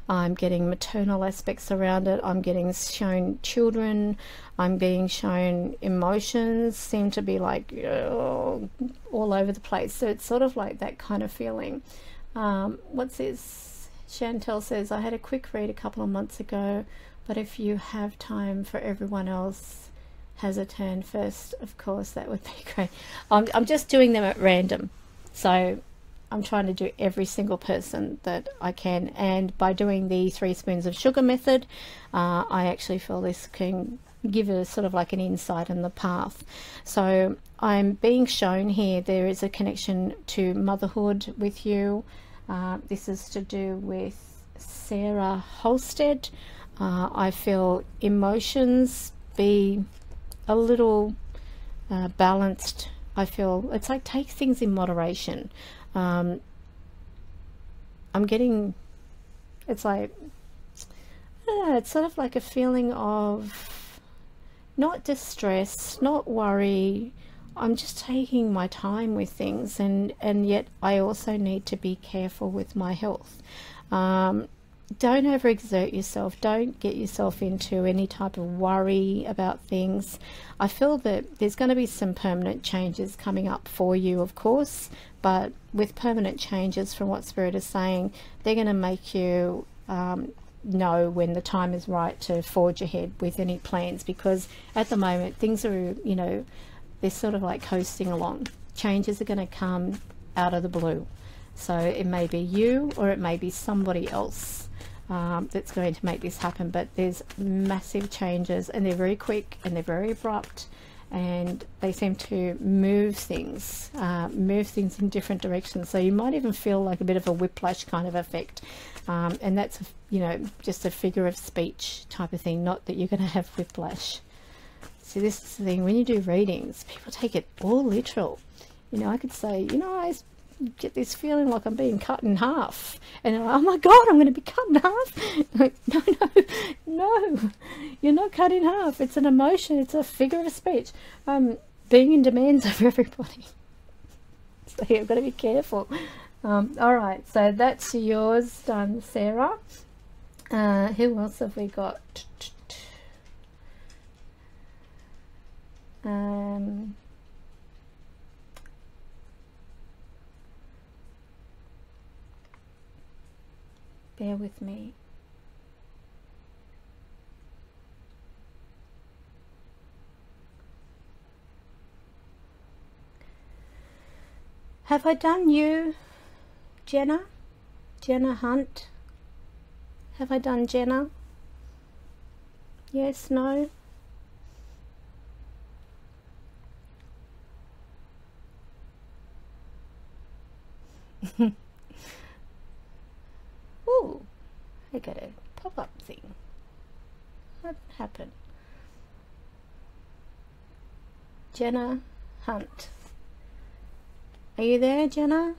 I'm getting maternal aspects around it. I'm getting shown children. I'm being shown emotions seem to be like all over the place. So it's sort of like that kind of feeling. What's this? Chantel says, I had a quick read a couple of months ago, but if you have time for everyone else has a turn first, of course, that would be great. I'm just doing them at random. So I'm trying to do every single person that I can, and by doing the 3 spoons of sugar method, I actually feel this can give a sort of like an insight in the path. So I'm being shown here there is a connection to motherhood with you. This is to do with Sharra Artz. I feel emotions be a little balanced I feel it's like take things in moderation. I'm getting, it's like, I don't know, it's sort of like a feeling of not distress, not worry. I'm just taking my time with things, and yet I also need to be careful with my health. Don't overexert yourself. Don't get yourself into any type of worry about things. I feel that there's going to be some permanent changes coming up for you, of course, but with permanent changes, from what Spirit is saying, they're going to make you know when the time is right to forge ahead with any plans, because at the moment things are, you know, they're sort of like coasting along. Changes are going to come out of the blue. So it may be you, or it may be somebody else that's going to make this happen, but there's massive changes, and they're very quick and they're very abrupt, and they seem to move things in different directions. So you might even feel like a bit of a whiplash kind of effect, and that's, you know, just a figure of speech type of thing, not that you're going to have whiplash. See, this is the thing, when you do readings, people take it all literal. You know, I could say, you know, I get this feeling like I'm being cut in half, and they're like, oh my god, I'm going to be cut in half. Like, no, you're not cut in half. It's an emotion, it's a figure of speech. Being in demands of everybody, so you've got to be careful. All right, so that's yours done, Sarah. Who else have we got? Bear with me. Have I done you, Jenna? Jenna Hunt? Have I done Jenna? Yes, no? Ooh, I got a pop-up thing. What happened? Jenna Hunt. Are you there, Jenna?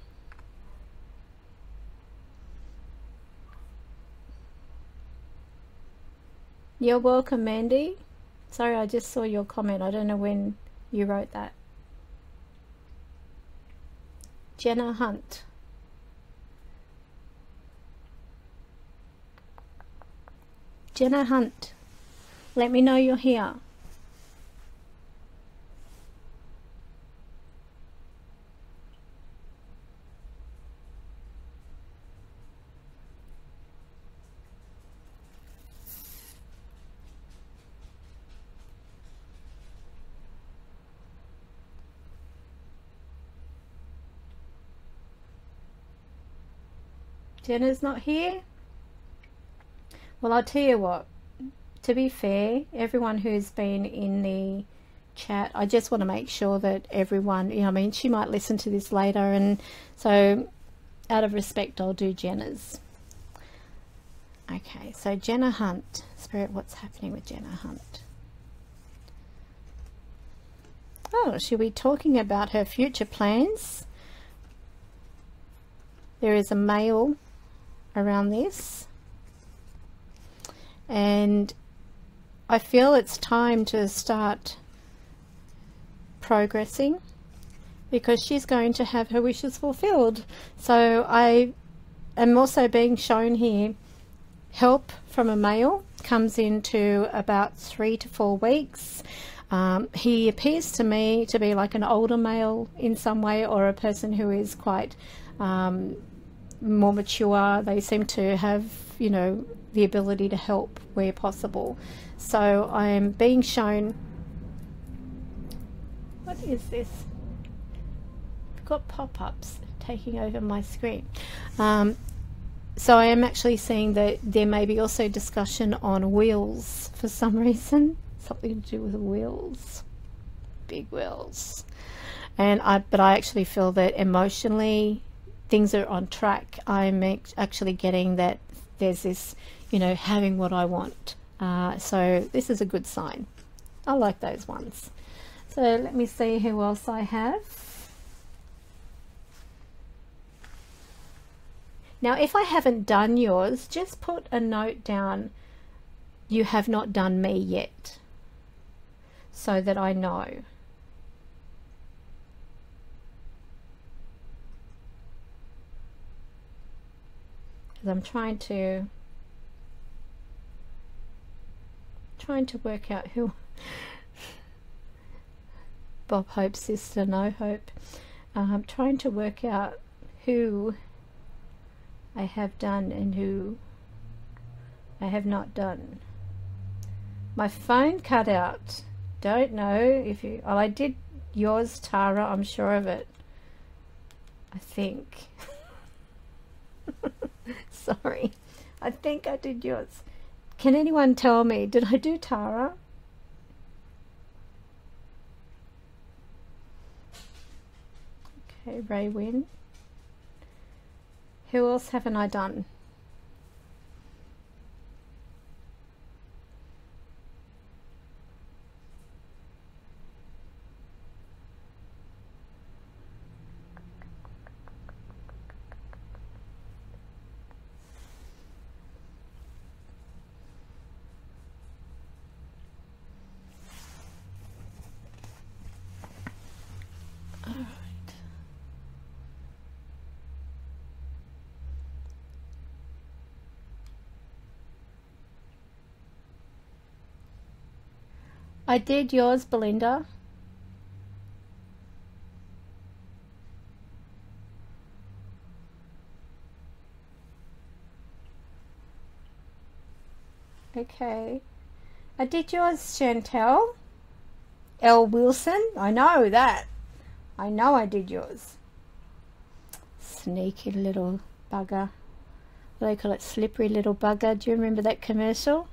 You're welcome, Mandy. Sorry, I just saw your comment. I don't know when you wrote that. Jenna Hunt. Jenna Hunt, let me know you're here. Jenna's not here? Well, I'll tell you what, to be fair, everyone who's been in the chat, I just want to make sure that everyone, you know, I mean, she might listen to this later, and so out of respect, I'll do Jenna's. Okay, so Jenna Hunt. Spirit, what's happening with Jenna Hunt? Oh, she'll be talking about her future plans. There is a male around this, and I feel it's time to start progressing, because she's going to have her wishes fulfilled. So I am also being shown here help from a male comes into about 3 to 4 weeks. He appears to me to be like an older male in some way, or a person who is quite more mature. They seem to have, you know, the ability to help where possible. So I am being shown, what is this? I've got pop-ups taking over my screen. So I am actually seeing that there may be also discussion on wheels for some reason, something to do with wheels, big wheels. But I actually feel that emotionally things are on track. I'm actually getting that there's this, you know, having what I want. So this is a good sign. I like those ones. So let me see who else I have. Now, if I haven't done yours, just put a note down, you have not done me yet, so that I know. Because I'm trying to work out who. Bob Hope's sister, no hope. I'm trying to work out who I have done and who I have not done. My phone cut out. Don't know if you... Oh, I did yours, Tara. I'm sure of it. I think. Sorry. I think I did yours. Can anyone tell me? Did I do Tara? Okay, Ray Wynn. Who else haven't I done? I did yours, Belinda. Okay. I did yours, Chantel. L. Wilson. I know that. I know I did yours. Sneaky little bugger. What do they call it? Slippery little bugger. Do you remember that commercial?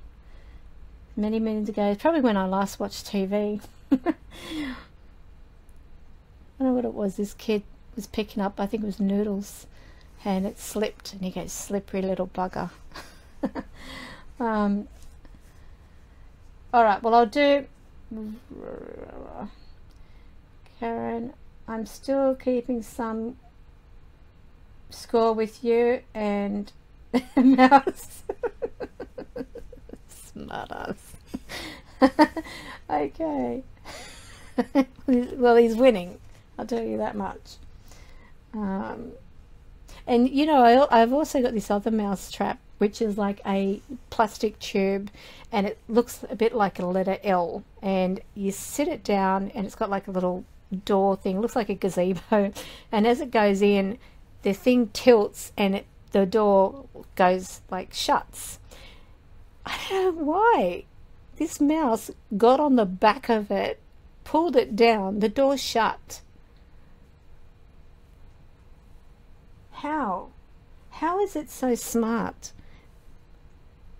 Many moons ago, probably when I last watched TV. I don't know what it was. This kid was picking up, I think it was noodles, and it slipped, and he goes, slippery little bugger. All right, well, I'll do Karen. I'm still keeping some score with you and Mouse. Smart ass. Okay. Well, he's winning, I'll tell you that much. And you know, I've also got this other mouse trap, which is like a plastic tube, and it looks a bit like a letter L, and you sit it down and it's got like a little door thing, looks like a gazebo, and as it goes in, the thing tilts and the door goes like shuts. I don't know why. This mouse got on the back of it, pulled it down, the door shut. How? How is it so smart?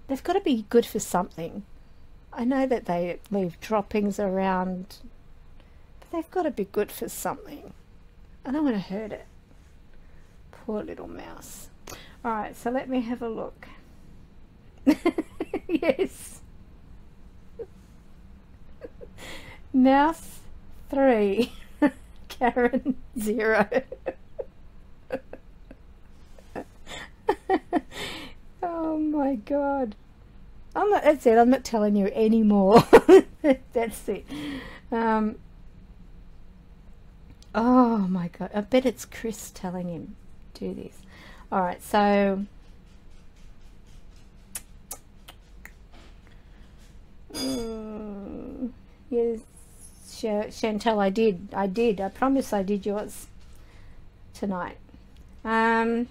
They've got to be good for something. I know that they leave droppings around, but they've got to be good for something. I don't want to hurt it. Poor little mouse. Alright, so let me have a look. Yes. Mouse 3. Karen 0. Oh my god. That's it. I'm not telling you anymore. That's it. Oh my god. I bet it's Chris telling him do this. Alright, so yes, Chantel, I did. I promise I did yours tonight. Did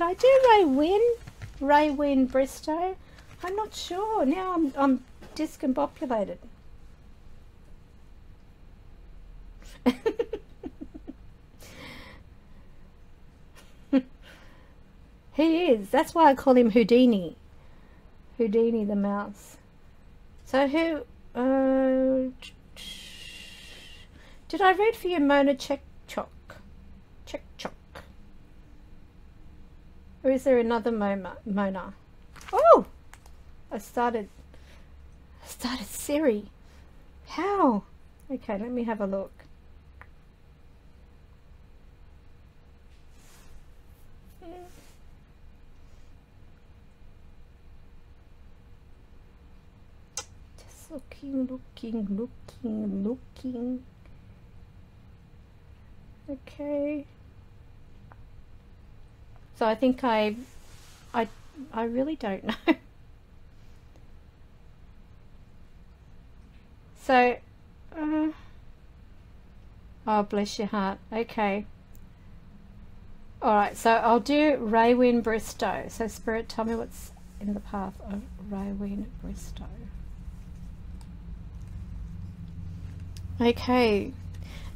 I do Ray Wynn? Ray Wynn Bristow? I'm not sure. Now I'm discombobulated. He is. That's why I call him Houdini. Houdini the mouse. So who... did I read for you Mona Chekchok? Chekchok. Or is there another Mona? Oh! I started Siri. How? Okay, let me have a look. Just looking. Okay. So I think I really don't know. So, oh, bless your heart. Okay. All right. So I'll do Raywin Bristow. So Spirit, tell me what's in the path of Raywin Bristow. Okay.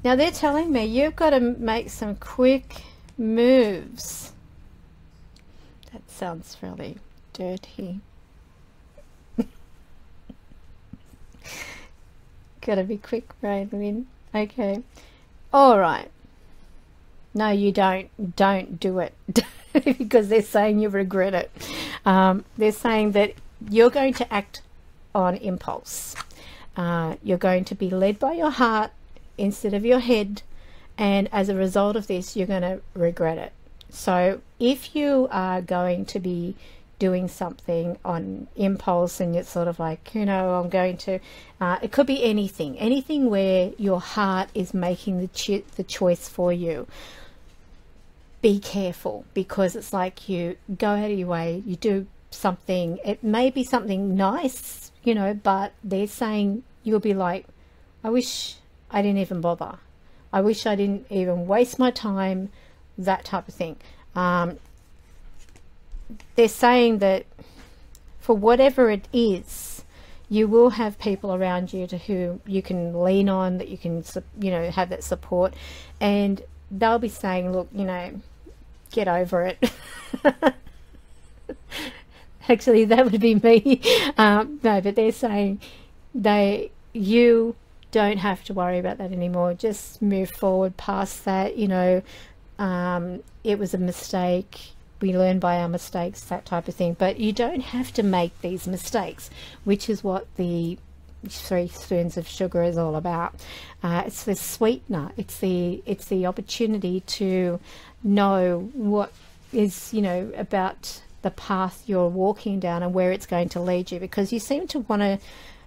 Now they're telling me you've got to make some quick moves. That sounds really dirty. Gotta be quick, Raywin. Okay. All right. No, you don't. Don't do it. Because they're saying you regret it. They're saying that you're going to act on impulse. You're going to be led by your heart instead of your head. And as a result of this, you're going to regret it. So if you are going to be doing something on impulse and it's sort of like, you know, I'm going to, it could be anything where your heart is making the choice for you. Be careful, because it's like you go out of your way, you do something, it may be something nice, you know, but they're saying you'll be like, I wish I didn't even bother. I wish I didn't even waste my time, that type of thing. They're saying that for whatever it is, you will have people around you to who you can lean on, that you can, you know, have that support, and they'll be saying, look, you know, get over it. Actually, that would be me. No, but they're saying you don't have to worry about that anymore. Just move forward past that. You know, it was a mistake. We learn by our mistakes, that type of thing. But you don't have to make these mistakes, which is what the 3 spoons of sugar is all about. It's the sweetener. It's the opportunity to know what is, you know, about the path you're walking down and where it's going to lead you, because you seem to want to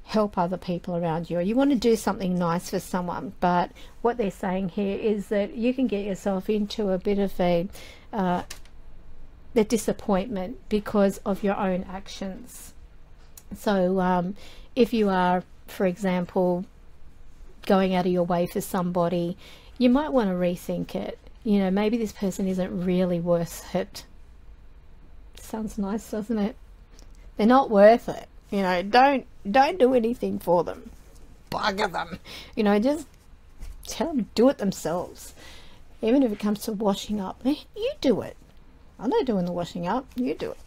help other people around you, or you want to do something nice for someone. But what they're saying here is that you can get yourself into a bit of the disappointment because of your own actions. So if you are, for example, going out of your way for somebody, you might want to rethink it. You know, maybe this person isn't really worth it. Sounds nice, doesn't it? They're not worth it. You know, don't do anything for them. Bugger them. You know, just tell them to do it themselves. Even if it comes to washing up, you do it. I'm not doing the washing up. You do it.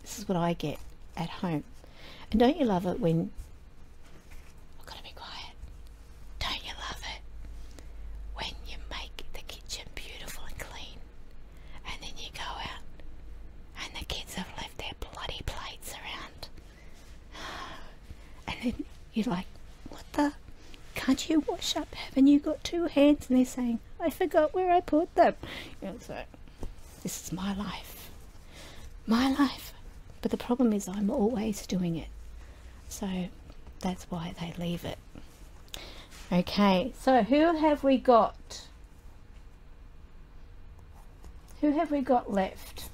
This is what I get at home. And don't you love it when... I've got to be quiet. Don't you love it when you make the kitchen beautiful and clean, and then you go out and the kids have left their bloody plates around, and then you're like, what the... Can't you wash up? Haven't you got 2 hands? And they're saying, I forgot where I put them. You know, so this is my life. My life. But the problem is I'm always doing it. So that's why they leave it. Okay, so who have we got? Who have we got left?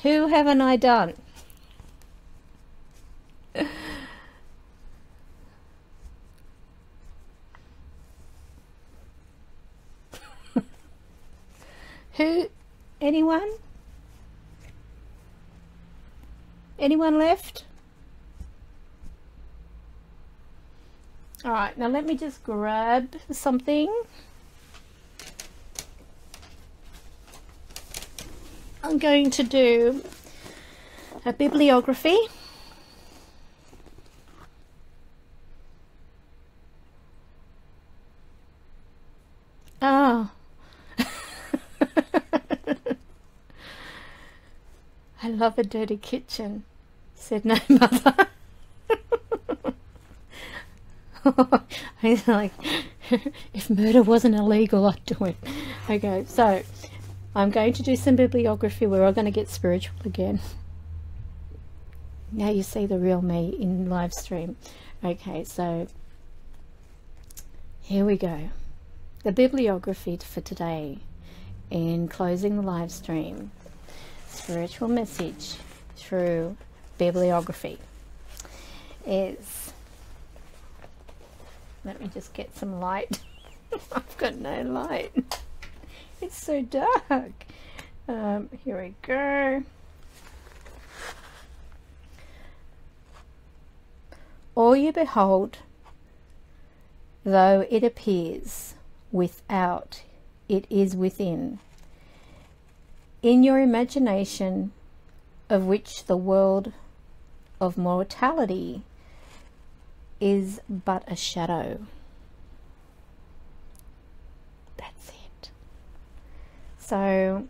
Who haven't I done? Who? Anyone? Anyone left? All right, now let me just grab something. I'm going to do a bibliography. Ah. I love a dirty kitchen, said no mother. He's like, if murder wasn't illegal, I'd do it. Okay, so I'm going to do some bibliography. We're all going to get spiritual again. Now you see the real me in live stream. Okay, so here we go. The bibliography for today in closing the live stream. Spiritual message through bibliography is, let me just get some light. I've got no light. It's so dark. Here we go. All you behold, though it appears without, it is within. In your imagination, of which the world of mortality is but a shadow. That's it. So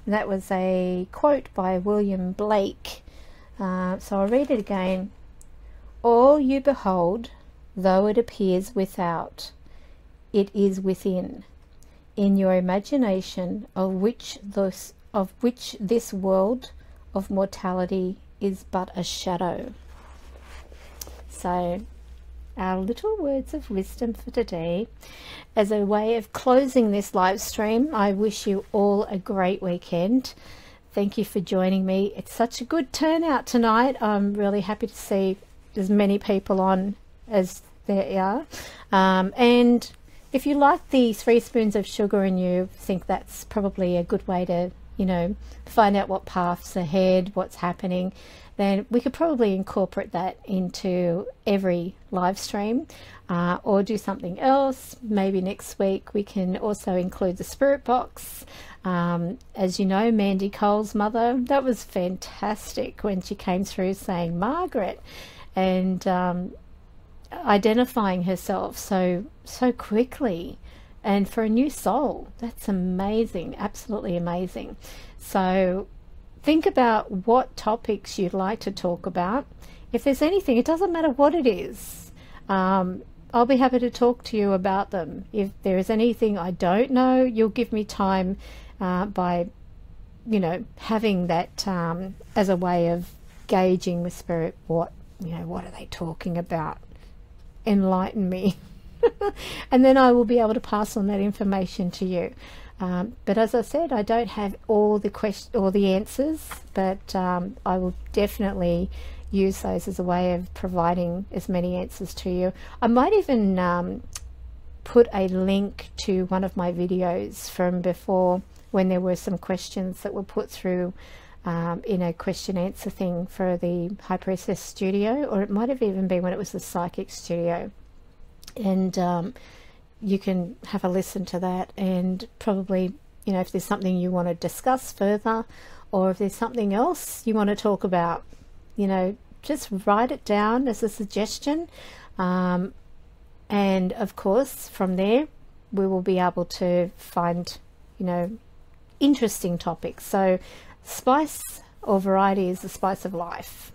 that was a quote by William Blake. So I'll read it again. All you behold, though it appears without, it is within. In your imagination, of which this world of mortality is but a shadow. So our little words of wisdom for today. As a way of closing this live stream, I wish you all a great weekend. Thank you for joining me. It's such a good turnout tonight. I'm really happy to see as many people on as there are. And if you like the 3 spoons of sugar and you think that's probably a good way to, you know, find out what path's ahead, what's happening, then we could probably incorporate that into every live stream, or do something else. Maybe next week we can also include the spirit box. As you know, Mandy Coles' mother, that was fantastic when she came through saying Margaret, and identifying herself so quickly, and for a new soul. That's amazing, absolutely amazing. So think about what topics you'd like to talk about. If there's anything, it doesn't matter what it is, I'll be happy to talk to you about them. If there is anything I don't know, you'll give me time by, you know, having that as a way of gauging with spirit. What, you know, what are they talking about? Enlighten me. And then I will be able to pass on that information to you. But as I said, I don't have all the answers, but I will definitely use those as a way of providing as many answers to you. I might even put a link to one of my videos from before, when there were some questions that were put through in a question answer thing for the High Priestess studio, or it might have even been when it was the Psychic studio. And you can have a listen to that, and probably, you know, if there's something you want to discuss further, or if there's something else you want to talk about, you know, just write it down as a suggestion. And of course, from there, we will be able to find, you know, interesting topics. So spice or variety is the spice of life,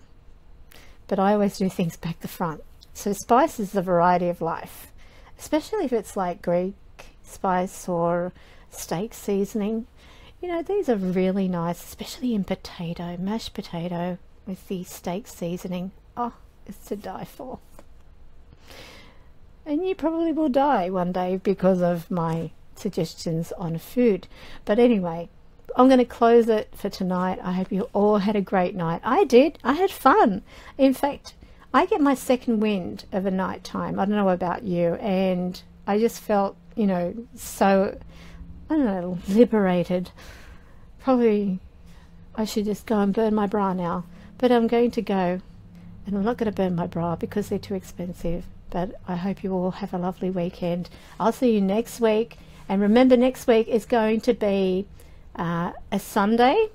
but I always do things back to front. So spice is the variety of life, especially if it's like Greek spice or steak seasoning. You know, these are really nice, especially in potato, mashed potato with the steak seasoning. Oh, it's to die for. And you probably will die one day because of my suggestions on food. But anyway, I'm going to close it for tonight. I hope you all had a great night. I did. I had fun. In fact, I get my second wind of a night time. I don't know about you. And I just felt, you know, so, I don't know, liberated. Probably I should just go and burn my bra now. But I'm going to go, and I'm not going to burn my bra because they're too expensive. But I hope you all have a lovely weekend. I'll see you next week. And remember, next week is going to be a Sunday.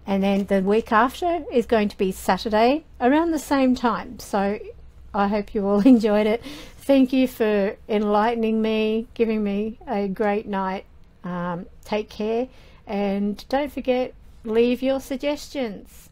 And then the week after is going to be Saturday around the same time. So I hope you all enjoyed it. Thank you for enlightening me, giving me a great night. Take care, And don't forget, leave your suggestions.